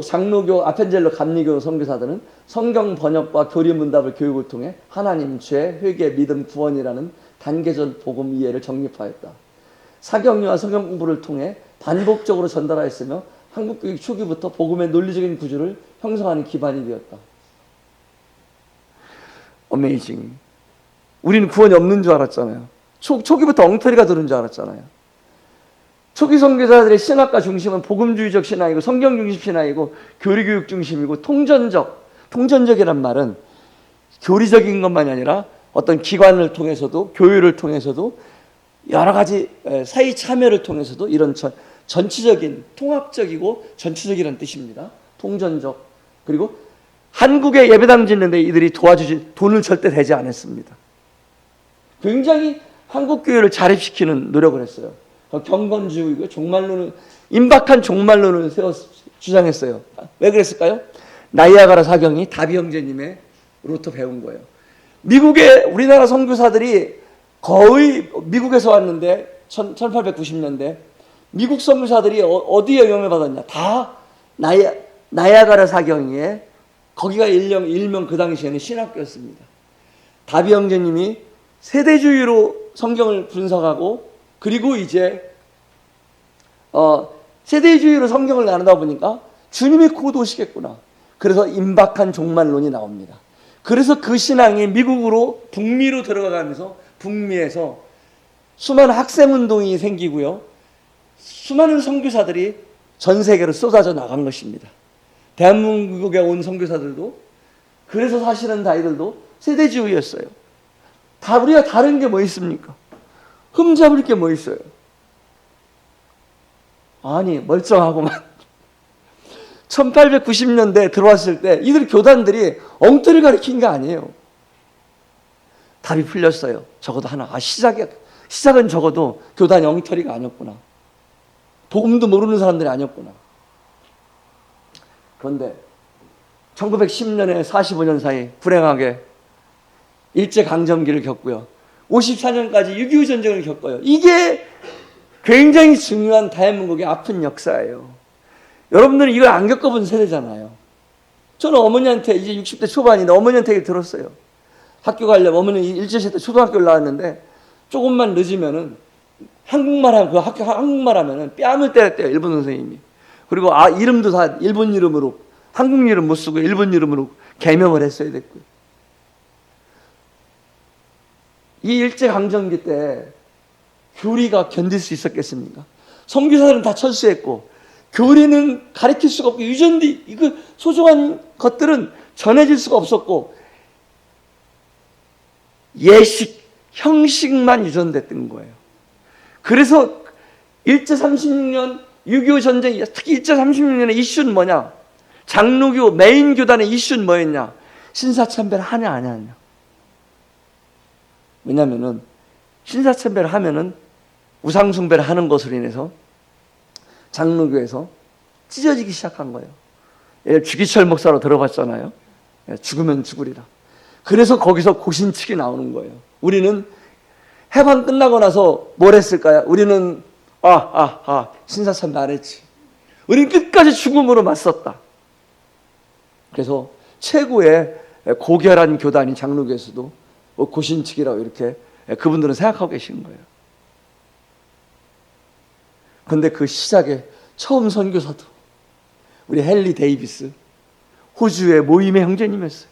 장로교, 아펜젤러 감리교 선교사들은 성경 번역과 교리 문답을 교육을 통해 하나님, 죄, 회개, 믿음, 구원이라는 단계적 복음 이해를 정립하였다. 사경유와 성경 공부를 통해 반복적으로 전달하였으며 한국 교육 초기부터 복음의 논리적인 구조를 형성하는 기반이 되었다. 어메이징. 우리는 구원이 없는 줄 알았잖아요. 초기부터 엉터리가 들은 줄 알았잖아요. 초기 선교사들의 신학과 중심은 복음주의적 신앙이고 성경 중심 신앙이고 교리교육 중심이고 통전적이란 말은 교리적인 것만이 아니라 어떤 기관을 통해서도, 교회를 통해서도, 여러 가지 사회 참여를 통해서도 이런 전체적인, 통합적이고 전체적이라는 뜻입니다. 통전적. 그리고 한국에 예배당 짓는데 이들이 돈을 절대 대지 않았습니다. 굉장히 한국 교회를 자립시키는 노력을 했어요. 경건주의고 임박한 종말론을 주장했어요. 왜 그랬을까요? 나이아가라 사경이 다비 형제님으로부터 배운 거예요. 우리나라 선교사들이 거의 미국에서 왔는데 1890년대 미국 선교사들이 어디에 영향을 받았냐? 다 나이아가라 사경이에, 거기가 일명 그 당시에는 신학교였습니다. 다비 형제님이 세대주의로 성경을 분석하고, 그리고 이제 세대주의로 성경을 나누다 보니까 주님이 곧 오시겠구나. 그래서 임박한 종말론이 나옵니다. 그래서 그 신앙이 북미로 들어가면서 북미에서 수많은 학생운동이 생기고요, 수많은 선교사들이 전 세계로 쏟아져 나간 것입니다. 대한민국에 온 선교사들도, 그래서 사실은 다이들도 세대주의였어요. 우리가 다른 게 뭐 있습니까? 흠잡을 게 뭐 있어요? 아니, 멀쩡하고만. 1890년대 들어왔을 때 이들 교단들이 엉터리를 가르친 게 아니에요. 답이 풀렸어요. 적어도 하나. 시작은 적어도 교단이 엉터리가 아니었구나. 복음도 모르는 사람들이 아니었구나. 그런데 1910년에 45년 사이 불행하게 일제강점기를 겪고요, 54년까지 6.25 전쟁을 겪어요. 이게 굉장히 중요한 대한민국의 아픈 역사예요. 여러분들은 이걸 안 겪어본 세대잖아요. 저는 어머니한테, 이제 60대 초반인데 어머니한테 얘기 들었어요. 학교 가려면, 어머니 일제시대 초등학교를 나왔는데 조금만 늦으면은 한국말 하면, 그 학교 한국말 하면은 뺨을 때렸대요, 일본 선생님이. 그리고 이름도 다 일본 이름으로, 한국 이름 못 쓰고 일본 이름으로 개명을 했어야 됐고요. 이 일제강점기 때 교리가 견딜 수 있었겠습니까? 선교사들은 다 철수했고, 교리는 가르칠 수가 없고, 유전디, 이거 소중한 것들은 전해질 수가 없었고, 예식, 형식만 유전됐던 거예요. 그래서 일제 36년 6.25 전쟁, 특히 일제 36년의 이슈는 뭐냐? 장로교 메인 교단의 이슈는 뭐였냐? 신사참배를 하냐 안 하냐. 왜냐하면은 신사참배를 하면은 우상숭배를 하는 것으로 인해서 장로교에서 찢어지기 시작한 거예요. 주기철 목사로 들어봤잖아요. 죽으면 죽으리라. 그래서 거기서 고신측이 나오는 거예요. 우리는 해방 끝나고 나서 뭘 했을까요? 우리는 신사참배 안 했지. 우리는 끝까지 죽음으로 맞섰다. 그래서 최고의 고결한 교단인 장로교에서도 고신측이라고 이렇게 그분들은 생각하고 계시는 거예요. 그런데 그 시작에 처음 선교사도 우리 헨리 데이비스, 호주의 모임의 형제님이었어요.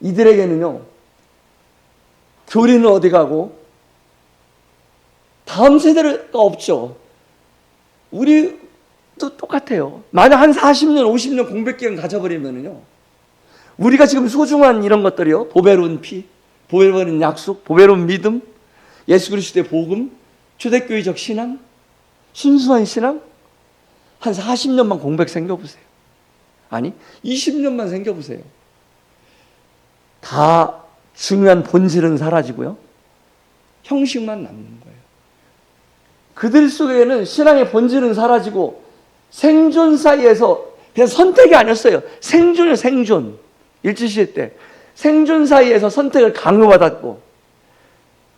이들에게는요, 교리는 어디 가고 다음 세대가 없죠. 우리도 똑같아요. 만약 한 40년, 50년 공백 기간 가져버리면요, 우리가 지금 소중한 이런 것들이요, 보배로운 피, 보배로운 약속, 보배로운 믿음, 예수 그리스도의 복음, 초대교회적 신앙, 순수한 신앙, 한 40년만 공백 생겨보세요. 아니, 20년만 생겨보세요. 다 중요한 본질은 사라지고요, 형식만 남는 거예요. 그들 속에는 신앙의 본질은 사라지고 생존 사이에서, 그냥 선택이 아니었어요. 생존이에요, 생존. 일제시대 때 생존 사이에서 선택을 강요받았고,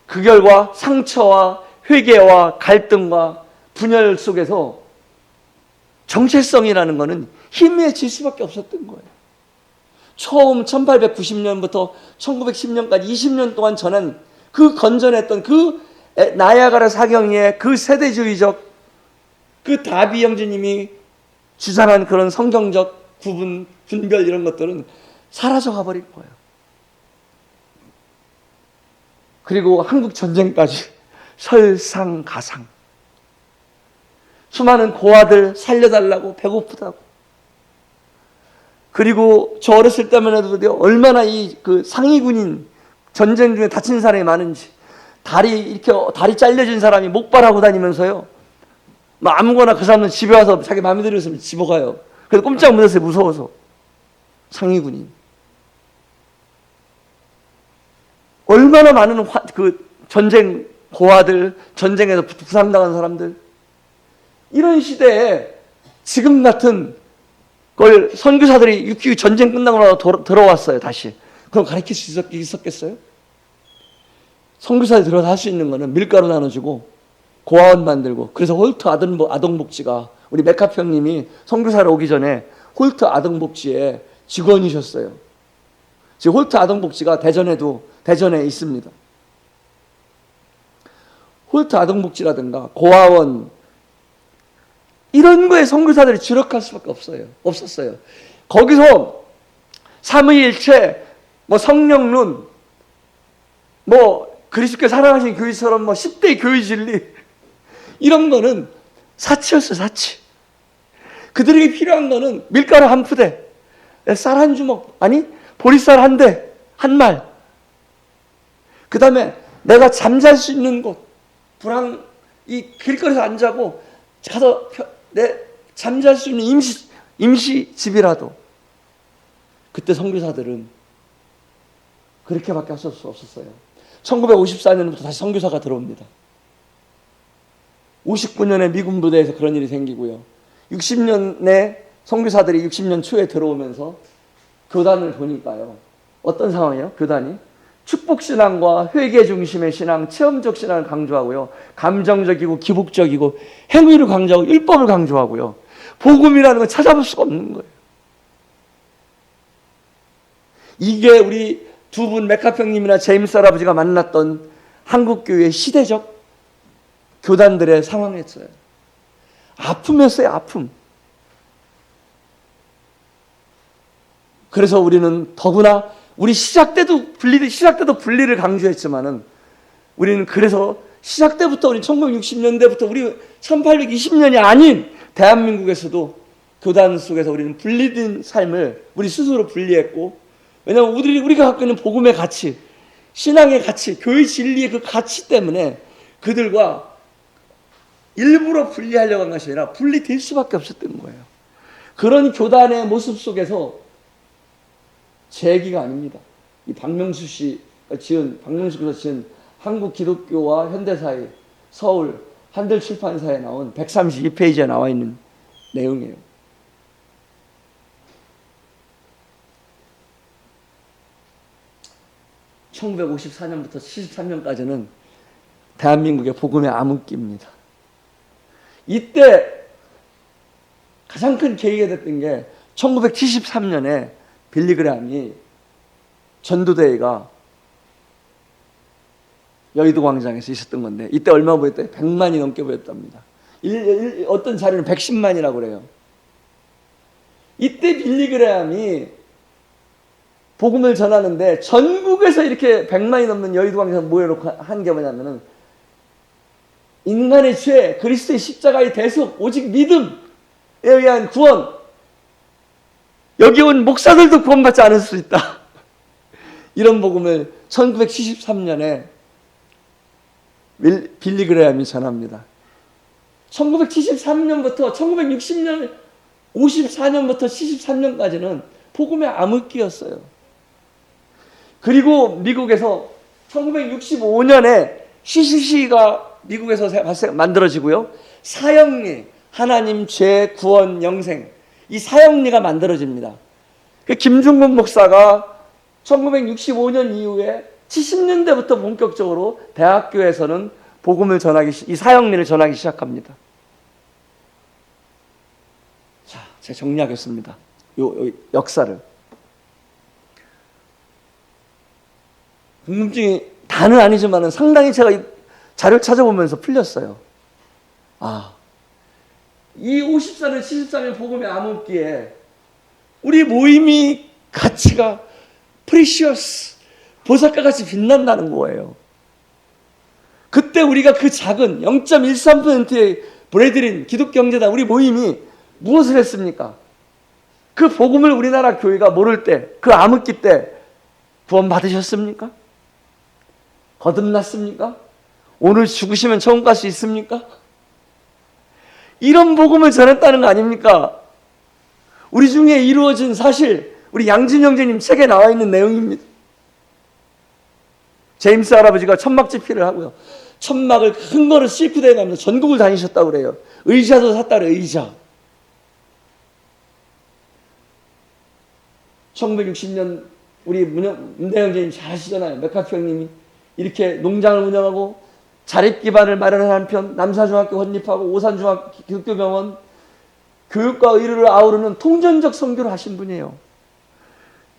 그 결과 상처와 회개와 갈등과 분열 속에서 정체성이라는 것은 희미해질 수밖에 없었던 거예요. 처음 1890년부터 1910년까지 20년 동안 저는 그 건전했던 그 나야가라 사경의 그 세대주의적, 그 다비 형제님이 주장한 그런 성경적 구분, 분별 이런 것들은 사라져가 버린 거예요. 그리고 한국 전쟁까지 설상가상, 수많은 고아들 살려달라고 배고프다고. 그리고 저 어렸을 때만 해도 얼마나 그 상위군인, 전쟁 중에 다친 사람이 많은지, 다리 잘려진 사람이 목발하고 다니면서요, 아무거나 그 사람은 집에 와서 자기 마음에 들었으면 집어가요. 그래서 꼼짝 못했어요, 무서워서. 상위군인. 얼마나 많은 그 전쟁 고아들, 전쟁에서 부상당한 사람들. 이런 시대에 지금 같은 걸 선교사들이 6.25 전쟁 끝나고 나서 들어왔어요, 다시. 그럼 가르칠 수 있었겠어요? 선교사들이 들어서 할 수 있는 거는 밀가루 나눠주고 고아원 만들고. 그래서 홀트 아동복지가, 우리 메카피 형님이 선교사로 오기 전에 홀트 아동복지에 직원이셨어요. 지금 홀트 아동복지가 대전에 있습니다. 홀트 아동복지라든가 고아원, 이런 거에 선교사들이 주력할 수밖에 없었어요. 거기서 삼위일체, 성령론, 그리스도께 사랑하신 교회처럼 10대 교회 진리, 이런 거는 사치였어요, 사치. 그들에게 필요한 거는 밀가루 한 푸대, 쌀 한 주먹, 아니 보리쌀 한 대, 한 말. 그 다음에 내가 잠잘 수 있는 곳, 이 길거리에서 안 자고 가서 잠잘 수 있는 임시 집이라도. 그때 선교사들은 그렇게밖에 할 수 없었어요. 1954년부터 다시 선교사가 들어옵니다. 59년에 미군 부대에서 그런 일이 생기고요. 60년에 선교사들이 60년 초에 들어오면서 교단을 보니까요, 어떤 상황이에요? 교단이 축복신앙과 회개 중심의 신앙, 체험적 신앙을 강조하고요, 감정적이고 기복적이고 행위를 강조하고 율법을 강조하고요, 복음이라는 건 찾아볼 수가 없는 거예요. 이게 우리 두 분 맥카평님이나 제임스 할아버지가 만났던 한국교회의 시대적 교단들의 상황이었어요. 아픔이었어요. 아픔. 그래서 우리는 더구나 우리 시작 때도 분리를 강조했지만은 우리는 그래서 시작 때부터 우리 1960년대부터 우리 1820년이 아닌 대한민국에서도 교단 속에서 우리는 분리된 삶을 우리 스스로 분리했고, 왜냐하면 우리가 갖고 있는 복음의 가치, 신앙의 가치, 교회 진리의 그 가치 때문에 그들과 일부러 분리하려고 한 것이 아니라 분리될 수밖에 없었던 거예요. 그런 교단의 모습 속에서 제 얘기가 아닙니다. 이 박명수 교사 지은 한국 기독교와 현대사의 서울 한들 출판사에 나온 132페이지에 나와 있는 내용이에요. (1954년부터) 73년까지는 대한민국의 복음의 암흑기입니다. 이때 가장 큰 계기가 됐던 게 1973년에 빌리그램이 전도대회가 여의도 광장에서 있었던 건데, 이때 얼마 보였대요? 100만이 넘게 보였답니다. 어떤 자료는 110만이라고 그래요. 이때 빌리그램이 복음을 전하는데 전국에서 이렇게 100만이 넘는 여의도 광장에서 모여놓고 한 게 뭐냐면은 인간의 죄, 그리스도의 십자가의 대속, 오직 믿음에 의한 구원. 여기 온 목사들도 구원받지 않을 수 있다. 이런 복음을 1973년에 빌리그램이 전합니다. 1973년부터 1960년 54년부터 73년까지는 복음의 암흑기였어요. 그리고 미국에서 1965년에 CCC가 미국에서 만들어지고요. 사형리, 하나님, 죄, 구원, 영생, 이 사형리가 만들어집니다. 김중근 목사가 1965년 이후에 70년대부터 본격적으로 대학교에서는 복음을 이 사형리를 전하기 시작합니다. 자, 제가 정리하겠습니다. 요 역사를. 궁금증이 다는 아니지만 상당히 제가 이 자료를 찾아보면서 풀렸어요. 이 54년, 73년 복음의 암흑기에 우리 모임이 가치가 precious, 보석과같이 빛난다는 거예요. 그때 우리가 그 작은 0.13%의 브레드린 기독경제단 우리 모임이 무엇을 했습니까? 그 복음을 우리나라 교회가 모를 때, 그 암흑기 때 구원 받으셨습니까? 거듭났습니까? 오늘 죽으시면 천국 갈 수 있습니까? 이런 복음을 전했다는 거 아닙니까? 우리 중에 이루어진 사실, 우리 양진 형제님 책에 나와 있는 내용입니다. 제임스 할아버지가 천막 집회를 하고요. 천막을 큰 거를 싣고 다니면서 전국을 다니셨다고 그래요. 의자도 샀다 그래요. 의자. 1960년 우리 문대 형제님 잘 아시잖아요. 맥카피 형님이 이렇게 농장을 운영하고 자립기반을 마련한 한편 남사중학교 건립하고 오산중학교 기독교병원 교육과 의료를 아우르는 통전적 선교를 하신 분이에요.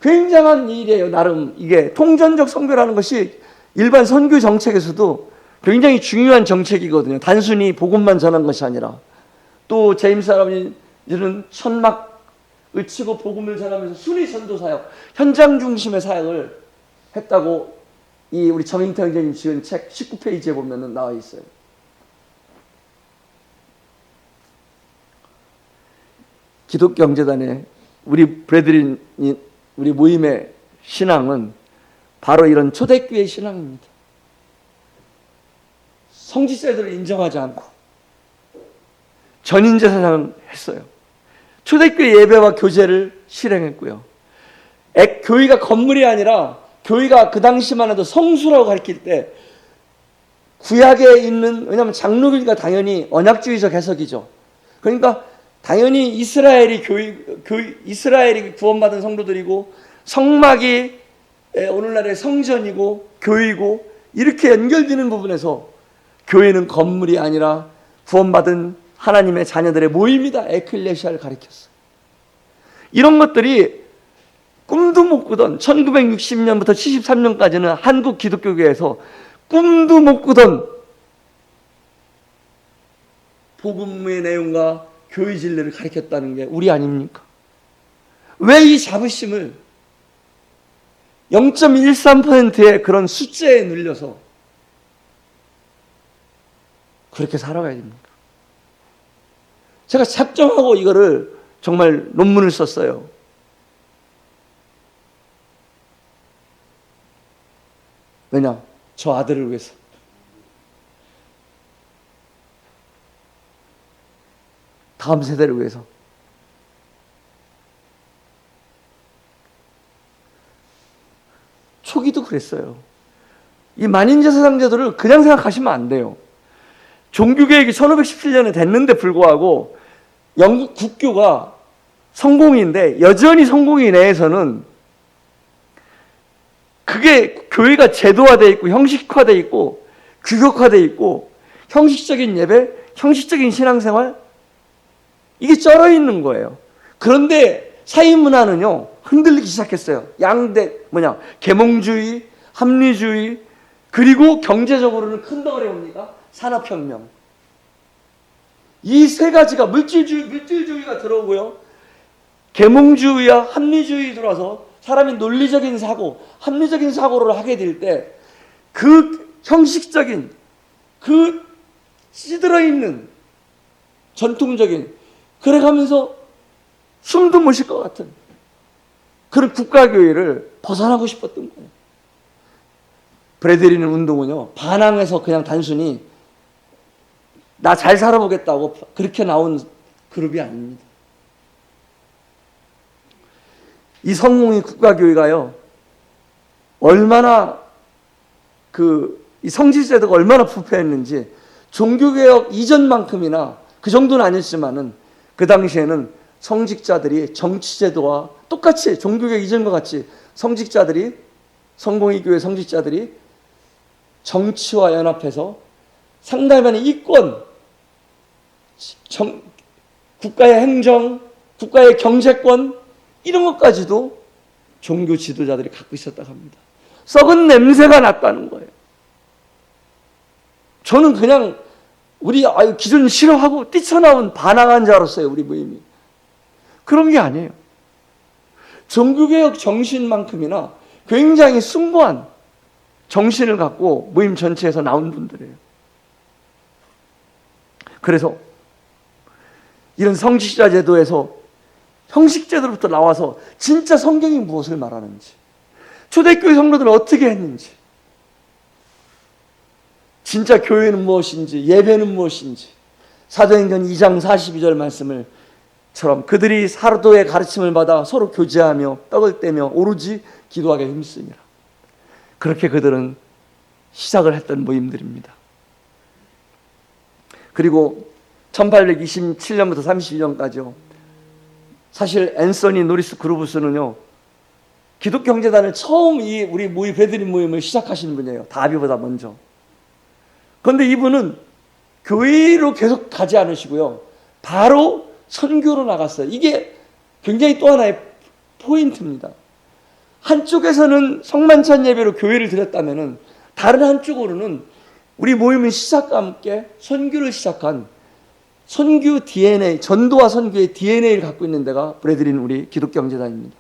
굉장한 일이에요. 나름 이게 통전적 선교라는 것이 일반 선교 정책에서도 굉장히 중요한 정책이거든요. 단순히 복음만 전한 것이 아니라. 또 제임스 할아버지는 천막을 치고 복음을 전하면서 순위 전도 사역, 현장 중심의 사역을 했다고 이 우리 정인태 형제님 지은 책 19페이지에 보면은 나와 있어요. 기독경제단의 우리 브레드린 우리 모임의 신앙은 바로 이런 초대교회 신앙입니다. 성지세들을 인정하지 않고 전인제 사상을 했어요. 초대교회 예배와 교제를 실행했고요. 교회가 건물이 아니라 교회가 그 당시만 해도 성수라고 가르칠 때 구약에 있는, 왜냐하면 장로교가 당연히 언약주의적 해석이죠. 그러니까 당연히 이스라엘이 이스라엘이 구원받은 성도들이고 성막이 오늘날의 성전이고 교회이고 이렇게 연결되는 부분에서 교회는 건물이 아니라 구원받은 하나님의 자녀들의 모임이다. 에클레시아를 가리켰어요. 이런 것들이 꿈도 못 꾸던 1960년부터 73년까지는 한국 기독교계에서 꿈도 못 꾸던 복음의 내용과 교회 진리를 가르쳤다는 게 우리 아닙니까? 왜 이 자부심을 0.13%의 그런 숫자에 눌려서 그렇게 살아가야 됩니까? 제가 작정하고 이거를 정말 논문을 썼어요. 왜냐? 저 아들을 위해서. 다음 세대를 위해서. 초기도 그랬어요. 이 만인제사장제도를 그냥 생각하시면 안 돼요. 종교개혁이 1517년에 됐는데 불구하고 영국 국교가 성공인데 여전히 성공위 내에서는 그게 교회가 제도화되어 있고 형식화되어 있고 규격화되어 있고 형식적인 예배, 형식적인 신앙생활 이게 쩔어 있는 거예요. 그런데 사회문화는요 흔들리기 시작했어요. 계몽주의, 합리주의, 그리고 경제적으로는 큰 덩어리 옵니다. 산업혁명. 이 세 가지가 물질주의가 들어오고요. 계몽주의와 합리주의 들어와서 사람이 논리적인 사고, 합리적인 사고를 하게 될 때 그 형식적인, 그 찌들어 있는 전통적인, 그래가면서 숨도 못 쉴 것 같은 그런 국가교회를 벗어나고 싶었던 거예요. 브래들리는 운동은요, 반항해서 그냥 단순히 나 잘 살아보겠다고 그렇게 나온 그룹이 아닙니다. 이 성공의 국가교회가요, 얼마나 이 성지제도가 얼마나 부패했는지 종교개혁 이전만큼이나 그 정도는 아니었지만은 그 당시에는 성직자들이 정치제도와 똑같이 종교개혁 이전과 같이 성공의 교회 성직자들이 정치와 연합해서 상당히 많은 이권, 국가의 행정, 국가의 경제권 이런 것까지도 종교 지도자들이 갖고 있었다고 합니다. 썩은 냄새가 났다는 거예요. 저는 그냥 우리 기존 싫어하고 뛰쳐나온 반항한 줄 알았어요. 우리 모임이. 그런 게 아니에요. 종교개혁 정신만큼이나 굉장히 숭고한 정신을 갖고 모임 전체에서 나온 분들이에요. 그래서 이런 성직자 제도에서 형식제도로부터 나와서 진짜 성경이 무엇을 말하는지, 초대교회 성도들은 어떻게 했는지, 진짜 교회는 무엇인지, 예배는 무엇인지, 사도행전 2장 42절 말씀을 처럼 그들이 사도의 가르침을 받아 서로 교제하며 떡을 떼며 오로지 기도하게 힘쓰니라. 그렇게 그들은 시작을 했던 모임들입니다. 그리고 1827년부터 31년까지요. 사실 앤서니 노리스 그루브스는요, 기독경제단을 처음 우리 브래들리 모임을 시작하신 분이에요. 다비보다 먼저. 그런데 이분은 교회로 계속 가지 않으시고요, 바로 선교로 나갔어요. 이게 굉장히 또 하나의 포인트입니다. 한쪽에서는 성만찬 예배로 교회를 드렸다면은 다른 한쪽으로는 우리 모임의 시작과 함께 선교를 시작한 선교 DNA, 전도와 선교의 DNA를 갖고 있는 데가 브래들리는 우리 기독경제단입니다.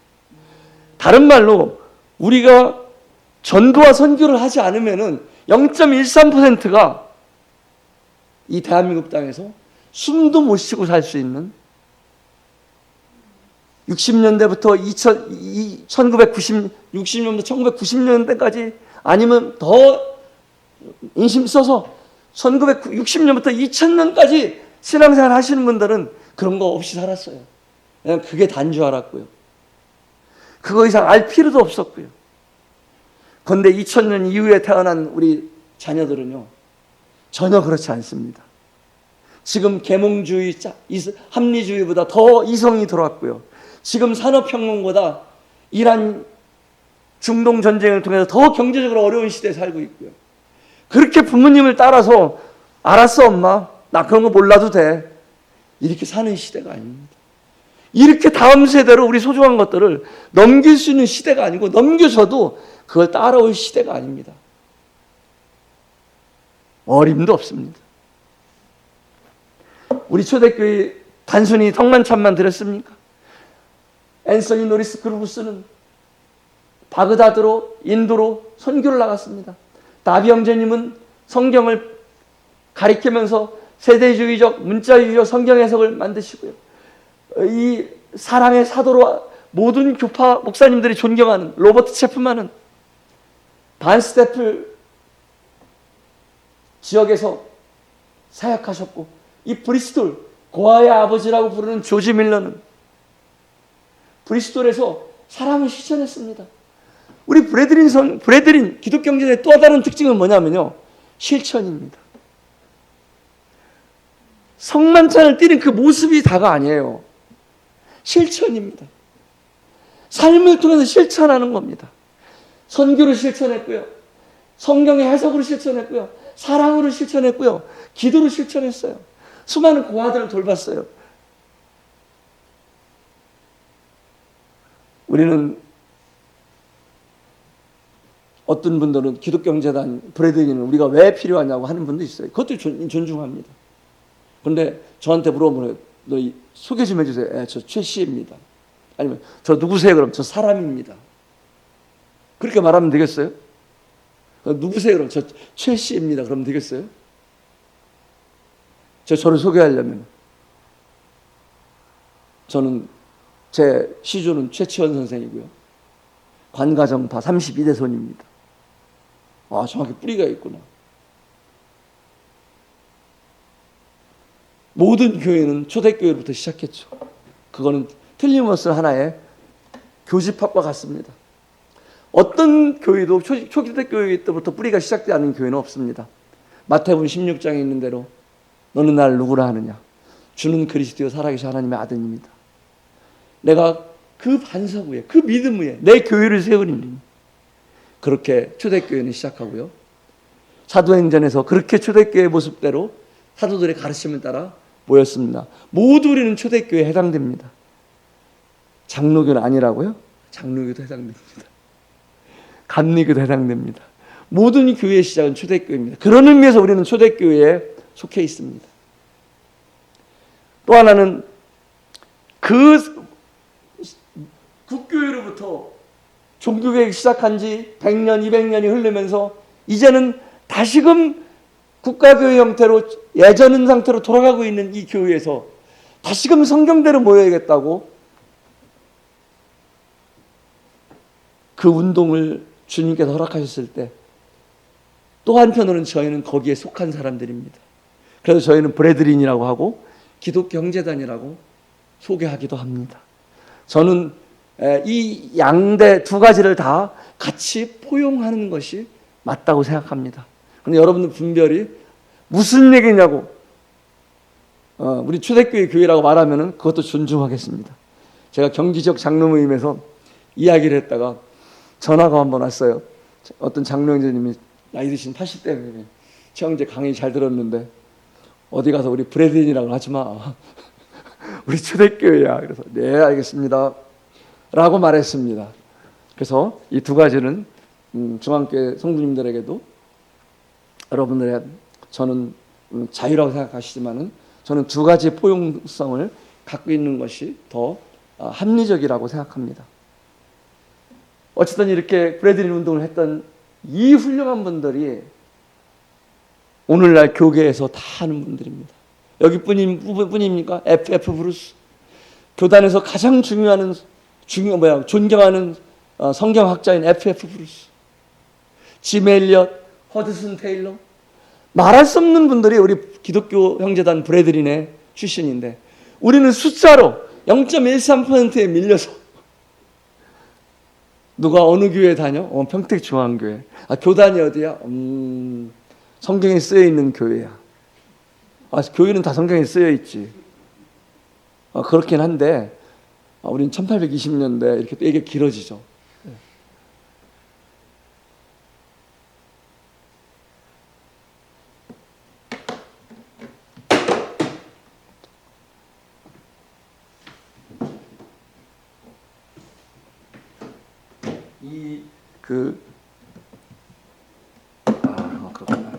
다른 말로 우리가 전도와 선교를 하지 않으면은 0.13%가 이 대한민국 땅에서 숨도 못 쉬고 살 수 있는 60년대부터 1960년부터 1990년대까지 아니면 더 인심 써서 1960년부터 2000년까지 신앙생활 하시는 분들은 그런 거 없이 살았어요. 그냥 그게 단 줄 알았고요. 그거 이상 알 필요도 없었고요. 그런데 2000년 이후에 태어난 우리 자녀들은요, 전혀 그렇지 않습니다. 지금 계몽주의, 합리주의보다 더 이성이 들어왔고요. 지금 산업혁명보다 이란 중동 전쟁을 통해서 더 경제적으로 어려운 시대에 살고 있고요. 그렇게 부모님을 따라서 알았어 엄마, 나 그런 거 몰라도 돼, 이렇게 사는 시대가 아닙니다. 이렇게 다음 세대로 우리 소중한 것들을 넘길 수 있는 시대가 아니고, 넘겨줘도 그걸 따라올 시대가 아닙니다. 어림도 없습니다. 우리 초대교회 단순히 덕만찬만 들었습니까? 앤서니 노리스 그루브스는 바그다드로, 인도로 선교를 나갔습니다. 다비 형제님은 성경을 가리키면서 세대주의적, 문자주의적 성경 해석을 만드시고요. 이 사랑의 사도로 모든 교파 목사님들이 존경하는 로버트 체프만은 반스테플 지역에서 사역하셨고, 이 브리스톨, 고아의 아버지라고 부르는 조지 밀러는 브리스톨에서 사랑을 실천했습니다. 우리 브래드린 기독경제의 또 다른 특징은 뭐냐면요, 실천입니다. 성만찬을 띠는 그 모습이 다가 아니에요. 실천입니다. 삶을 통해서 실천하는 겁니다. 선교를 실천했고요, 성경의 해석으로 실천했고요, 사랑으로 실천했고요, 기도로 실천했어요. 수많은 고아들을 돌봤어요. 우리는 어떤 분들은 기독경제단 브래드린은 우리가 왜 필요하냐고 하는 분도 있어요. 그것도 존중합니다. 그런데 저한테 물어보면, 너 소개 좀 해주세요. 예, 저 최 씨입니다. 아니면 저 누구세요? 그럼 저 사람입니다. 그렇게 말하면 되겠어요? 누구세요? 그럼 저 최 씨입니다. 그러면 되겠어요? 저를 소개하려면 저는 제 시조는 최치원 선생이고요, 관가정파 32대 손입니다. 아, 정확히 뿌리가 있구나. 모든 교회는 초대교회부터 시작했죠. 그거는 틀림없이 하나의 교집합과 같습니다. 어떤 교회도 초대교회 때부터 뿌리가 시작되지 않은 교회는 없습니다. 마태복음 16장에 있는 대로 너는 나를 누구라 하느냐? 주는 그리스도요 살아계신 하나님의 아들입니다. 내가 그 반석 위에, 그 믿음 위에 내 교회를 세우리니. 그렇게 초대교회는 시작하고요, 사도행전에서 그렇게 초대교회의 모습대로 사도들의 가르침을 따라 모였습니다. 모두 우리는 초대교회에 해당됩니다. 장로교는 아니라고요? 장로교도 해당됩니다. 감리교도 해당됩니다. 모든 교회의 시작은 초대교회입니다. 그런 의미에서 우리는 초대교회에 속해 있습니다. 또 하나는 그 국교회로부터 종교개혁이 시작한 지 100년, 200년이 흐르면서 이제는 다시금 국가교회 형태로 예전 상태로 돌아가고 있는 이 교회에서 다시금 성경대로 모여야겠다고 그 운동을 주님께서 허락하셨을 때, 또 한편으로는 저희는 거기에 속한 사람들입니다. 그래서 저희는 브래드린이라고 하고 기독교 형제단이라고 소개하기도 합니다. 저는 이 양대 두 가지를 다 같이 포용하는 것이 맞다고 생각합니다. 그런데 여러분들 분별이 무슨 얘기냐고 우리 초대교회 교회라고 말하면 그것도 존중하겠습니다. 제가 경기 지역 장로 모임에서 이야기를 했다가 전화가 한번 왔어요. 어떤 장로 형제님이 나이 드신 80대 형제 강의 잘 들었는데 어디 가서 우리 브래드린이라고 하지 마. 우리 초대교회야. 그래서 네 알겠습니다 라고 말했습니다. 그래서 이 두 가지는 중앙교회 성도님들에게도, 여러분들의, 저는 자유라고 생각하시지만은 저는 두 가지 포용성을 갖고 있는 것이 더 합리적이라고 생각합니다. 어쨌든 이렇게 브래드린 운동을 했던 이 훌륭한 분들이 오늘날 교계에서 다 하는 분들입니다. 여기뿐입니까? F.F. 브루스, 교단에서 가장 존경하는 성경학자인 F.F. 브루스, 짐 엘리엇, 허드슨 테일러, 말할 수 없는 분들이 우리 기독교 형제단 브래드린의 출신인데, 우리는 숫자로 0.13%에 밀려서 누가 어느 교회 다녀? 평택중앙교회. 교단이 어디야? 성경에 쓰여 있는 교회야. 교회는 다 성경에 쓰여 있지. 그렇긴 한데 우리는 1820년대 이렇게 또 이게 길어지죠. 이그 그렇구나.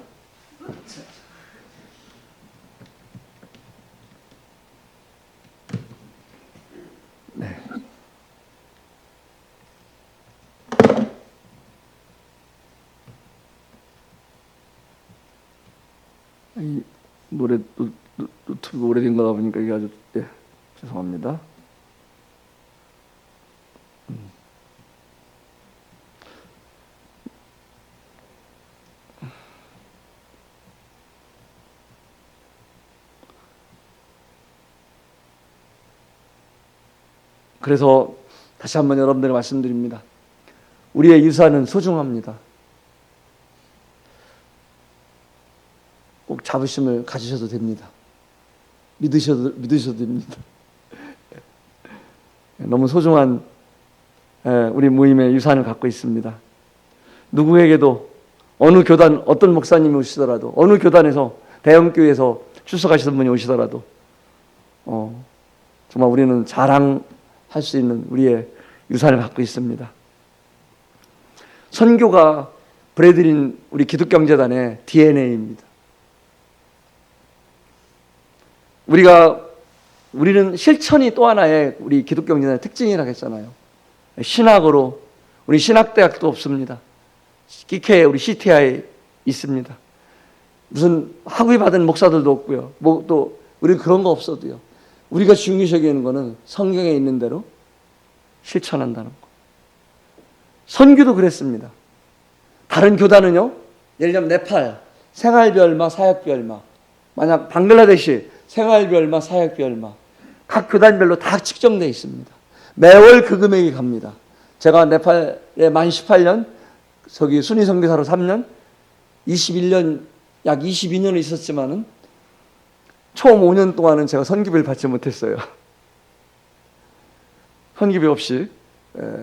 네. 이 노래 노트북 오래된 거다 보니까 이게 아주 죄송합니다. 그래서 다시 한번 여러분들 말씀드립니다. 우리의 유산은 소중합니다. 꼭 자부심을 가지셔도 됩니다. 믿으셔도 됩니다. 너무 소중한 우리 모임의 유산을 갖고 있습니다. 누구에게도 어느 교단 어떤 목사님이 오시더라도 어느 교단에서 대형교회에서 출석하시는 분이 오시더라도 정말 우리는 자랑할 수 있는 우리의 유산을 갖고 있습니다. 선교가 브래들린 우리 기독경제단의 DNA입니다. 우리는 실천이 또 하나의 우리 기독경제단의 특징이라고 했잖아요. 신학으로 우리 신학대학도 없습니다. 끼케에 우리 CTI 있습니다. 무슨 학위 받은 목사들도 없고요. 또 우리는 그런 거 없어도요. 우리가 중요시 여기는 거는 성경에 있는 대로 실천한다는 거. 선교도 그랬습니다. 다른 교단은요. 예를 들면 네팔 생활비 얼마, 사역비 얼마. 만약 방글라데시 생활비 얼마, 사역비 얼마. 각 교단별로 다 측정되어 있습니다. 매월 그 금액이 갑니다. 제가 네팔에 만 18년, 저기 순위 선교사로 3년, 21년, 약 22년을 있었지만은 처음 5년 동안은 제가 선교비를 받지 못했어요. 선교비 없이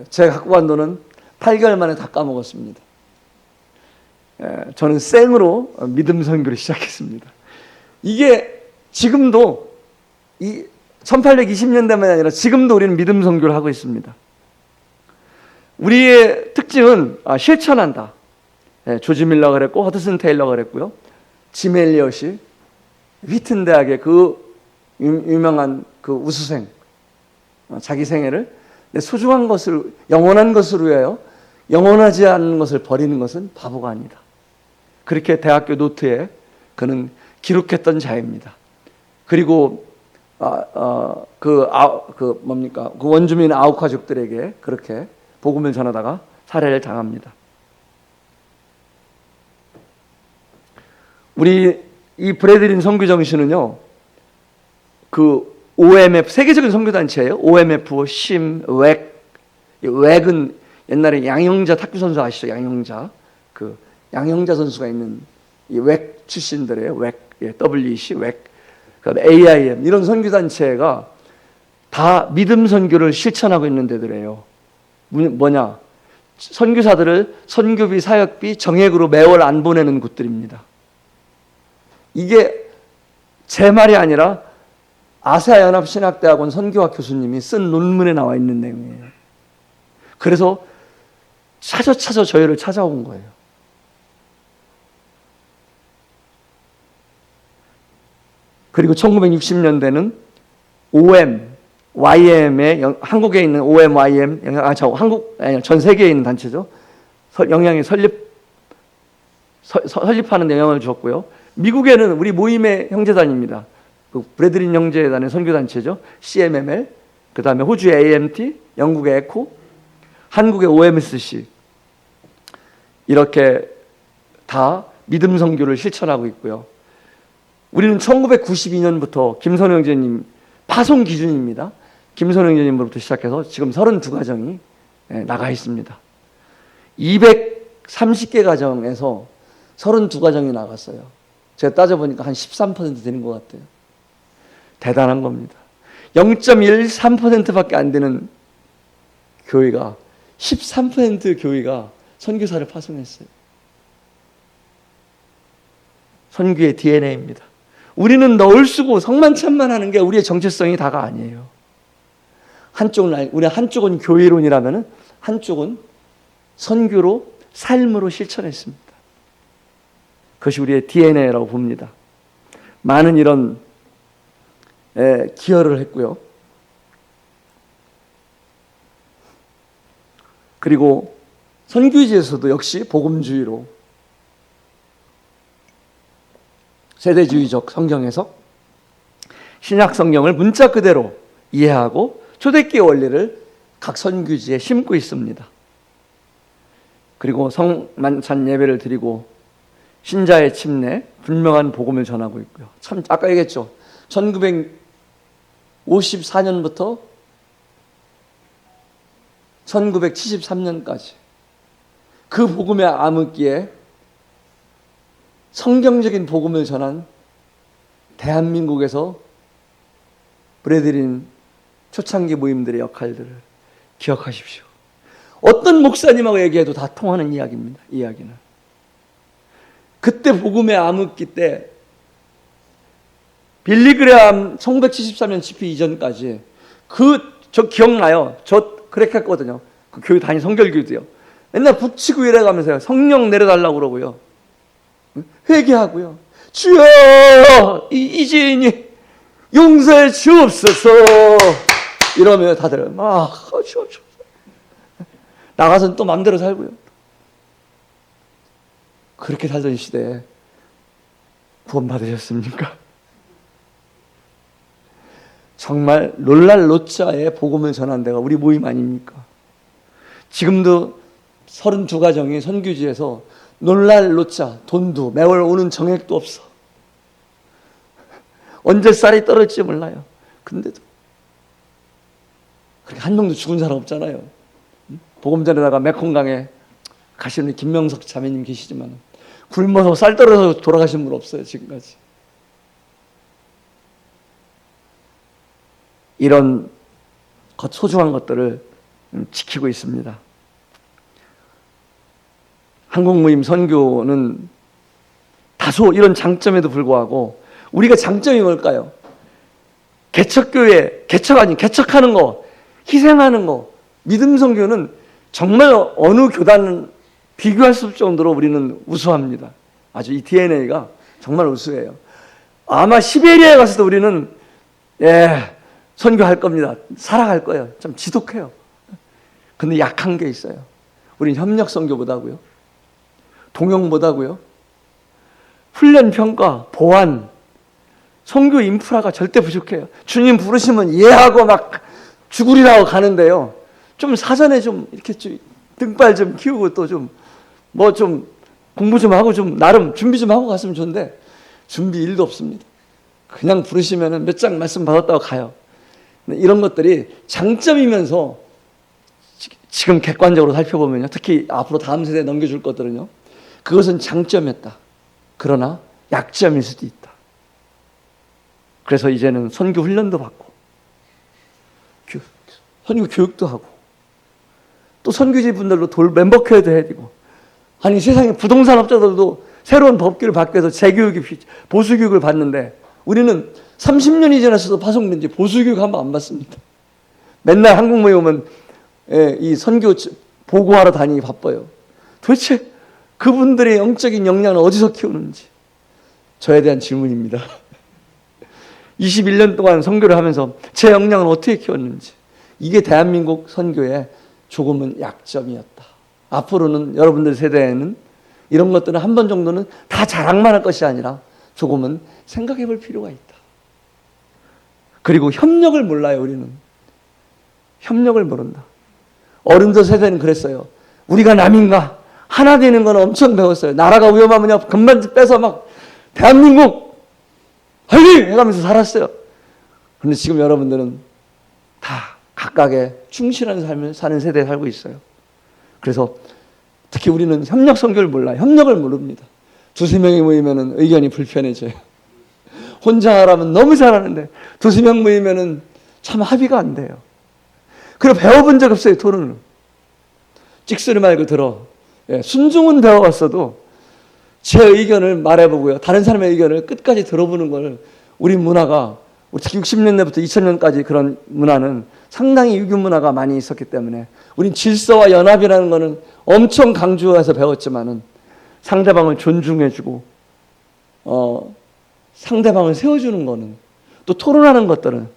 제가 갖고 간 돈은 8개월 만에 다 까먹었습니다. 저는 생으로 믿음 선교를 시작했습니다. 이게 지금도 1820년대만이 아니라 지금도 우리는 믿음 선교를 하고 있습니다. 우리의 특징은 실천한다. 조지 밀러가 그랬고 허드슨 테일러가 그랬고요. 짐 엘리엇이 휘튼 대학의 그 유명한 그 우수생 자기 생애를 소중한 것을 영원한 것을 위하여 영원하지 않는 것을 버리는 것은 바보가 아니다. 그렇게 대학교 노트에 그는 기록했던 자입니다. 그리고 그 원주민 아우카족들에게 그렇게 복음을 전하다가 살해를 당합니다. 우리 이 브래들린 선교 정신은요, 그 OMF 세계적인 선교 단체예요. OMF, 심, 웩은 옛날에 양형자 탁구 선수 아시죠? 양형자 그 양형자 선수가 있는 이 웩 출신들이에요. WEC, 그다음에 AIM 이런 선교 단체가 다 믿음 선교를 실천하고 있는 데들이에요. 뭐냐? 선교사들을 선교비, 사역비 정액으로 매월 안 보내는 곳들입니다. 이게 제 말이 아니라 아시아연합신학대학원 선교학 교수님이 쓴 논문에 나와 있는 내용이에요. 그래서 찾아 저희를 찾아온 거예요. 그리고 1960년대는 YM의 한국에 있는 YM 전 세계에 있는 단체죠. 영향이 설립하는 데 영향을 주었고요. 미국에는 우리 모임의 형제단입니다. 그 브래들린 형제단의 선교단체죠. CMML, 그 다음에 호주의 AMT, 영국의 에코, 한국의 OMSC 이렇게 다 믿음 선교를 실천하고 있고요. 우리는 1992년부터 김선영 형제님 파송 기준입니다. 김선영 형제님으로부터 시작해서 지금 32가정이 나가 있습니다. 230개 가정에서 32가정이 나갔어요. 제가 따져보니까 한 13% 되는 것 같아요. 대단한 겁니다. 0.13%밖에 안 되는 교회가 13% 교회가 선교사를 파송했어요. 선교의 DNA입니다. 우리는 널 쓰고 성만찬만 하는 게 우리의 정체성이 다가 아니에요. 우리 한쪽은 교회론이라면 한쪽은 선교로, 삶으로 실천했습니다. 그것이 우리의 DNA라고 봅니다. 많은 이런 기여를 했고요. 그리고 선교지에서도 역시 복음주의로 세대주의적 성경 해석, 신약 성경을 문자 그대로 이해하고 초대교회 원리를 각 선교지에 심고 있습니다. 그리고 성만찬 예배를 드리고 신자의 침례, 분명한 복음을 전하고 있고요. 참 아까 얘기했죠. 1954년부터 1973년까지 그 복음의 암흑기에 성경적인 복음을 전한 대한민국에서 브레드린 초창기 모임들의 역할들을 기억하십시오. 어떤 목사님하고 얘기해도 다 통하는 이야기입니다. 이야기는. 그때 복음의 암흑기 때 빌리그레암 1973년 집회 이전까지 저 기억나요. 저 그렇게 했거든요. 그 교회 다니 성결교도요. 맨날 북치고 이래가면서요. 성령 내려달라고 그러고요. 회개하고요. 주여 이 죄인이 용서해 주옵소서 이러면 다들 막 주여 나가서는 또 마음대로 살고요. 그렇게 살던 시대에 구원 받으셨습니까? 정말 놀랄 노자의 복음을 전한 데가 우리 모임 아닙니까? 지금도 32가정이 선교지에서 놀랄 노자, 돈도 매월 오는 정액도 없어. 언제 쌀이 떨어질지 몰라요. 근데도 그렇게 한 명도 죽은 사람 없잖아요. 복음 전에다가 메콩강에 가시는 김명석 자매님 계시지만 굶어서 쌀 떨어져서 돌아가신 분 없어요. 지금까지. 이런 소중한 것들을 지키고 있습니다. 한국모임 선교는 다소 이런 장점에도 불구하고 우리가 장점이 뭘까요? 개척교회, 개척하는 거, 희생하는 거, 믿음 선교는 정말 어느 교단은 비교할 수 없을 정도로 우리는 우수합니다. 아주 이 DNA가 정말 우수해요. 아마 시베리아에 가서도 우리는 선교할 겁니다. 살아갈 거예요. 좀 지독해요. 근데 약한 게 있어요. 우리는 협력 선교 못하고요. 동영 못하고요. 훈련, 평가, 보안, 선교 인프라가 절대 부족해요. 주님 부르시면 이해하고 막 죽으리라고 가는데요. 좀 사전에 좀 이렇게 좀 등발 좀 키우고 또 좀 공부 좀 하고 좀 나름 준비 좀 하고 갔으면 좋은데 준비 1도 없습니다. 그냥 부르시면 몇 장 말씀 받았다고 가요. 이런 것들이 장점이면서 지금 객관적으로 살펴보면요. 특히 앞으로 다음 세대에 넘겨줄 것들은요. 그것은 장점이었다. 그러나 약점일 수도 있다. 그래서 이제는 선교 훈련도 받고 선교 교육도 하고 또 선교지 분들도 멤버교회도 해야 되고 아니 세상에 부동산 업자들도 새로운 법규를 바뀌어서 재교육이 보수교육을 받는데 우리는 30년이 지났어도 파송된지 보수교육 한번 안 받습니다. 맨날 한국모임 오면 이 선교 보고하러 다니기 바빠요. 도대체 그분들의 영적인 역량을 어디서 키우는지 저에 대한 질문입니다. 21년 동안 선교를 하면서 제 역량을 어떻게 키웠는지 이게 대한민국 선교의 조금은 약점이었다. 앞으로는 여러분들 세대에는 이런 것들은 한 번 정도는 다 자랑만 할 것이 아니라 조금은 생각해 볼 필요가 있다. 그리고 협력을 몰라요. 우리는 협력을 모른다. 어른들 세대는 그랬어요. 우리가 남인가? 하나 되는 건 엄청 배웠어요. 나라가 위험하면 금방 빼서 막 대한민국 화이팅! 해가면서 살았어요. 그런데 지금 여러분들은 다 각각의 충실한 삶을 사는 세대에 살고 있어요. 그래서 특히 우리는 협력 선교를 몰라요. 협력을 모릅니다. 두세 명이 모이면 의견이 불편해져요. 혼자 하라면 너무 잘하는데 두세 명 모이면 참 합의가 안 돼요. 그리고 배워본 적 없어요. 토론을. 찍소리 말고 들어. 순종은 배워왔어도 제 의견을 말해보고요. 다른 사람의 의견을 끝까지 들어보는 걸 우리 문화가 특히 60년대부터 2000년까지 그런 문화는 상당히 유교 문화가 많이 있었기 때문에 우린 질서와 연합이라는 거는 엄청 강조해서 배웠지만은 상대방을 존중해주고 상대방을 세워주는 거는 또 토론하는 것들은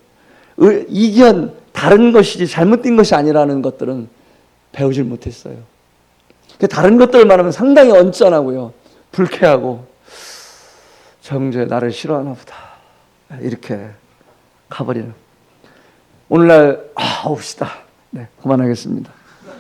이견 다른 것이지 잘못된 것이 아니라는 것들은 배우질 못했어요. 다른 것들을 말하면 상당히 언짢아고요, 불쾌하고 저 형제 나를 싫어하나 보다 이렇게 가버리는. 오늘날 옵시다. 네, 그만하겠습니다.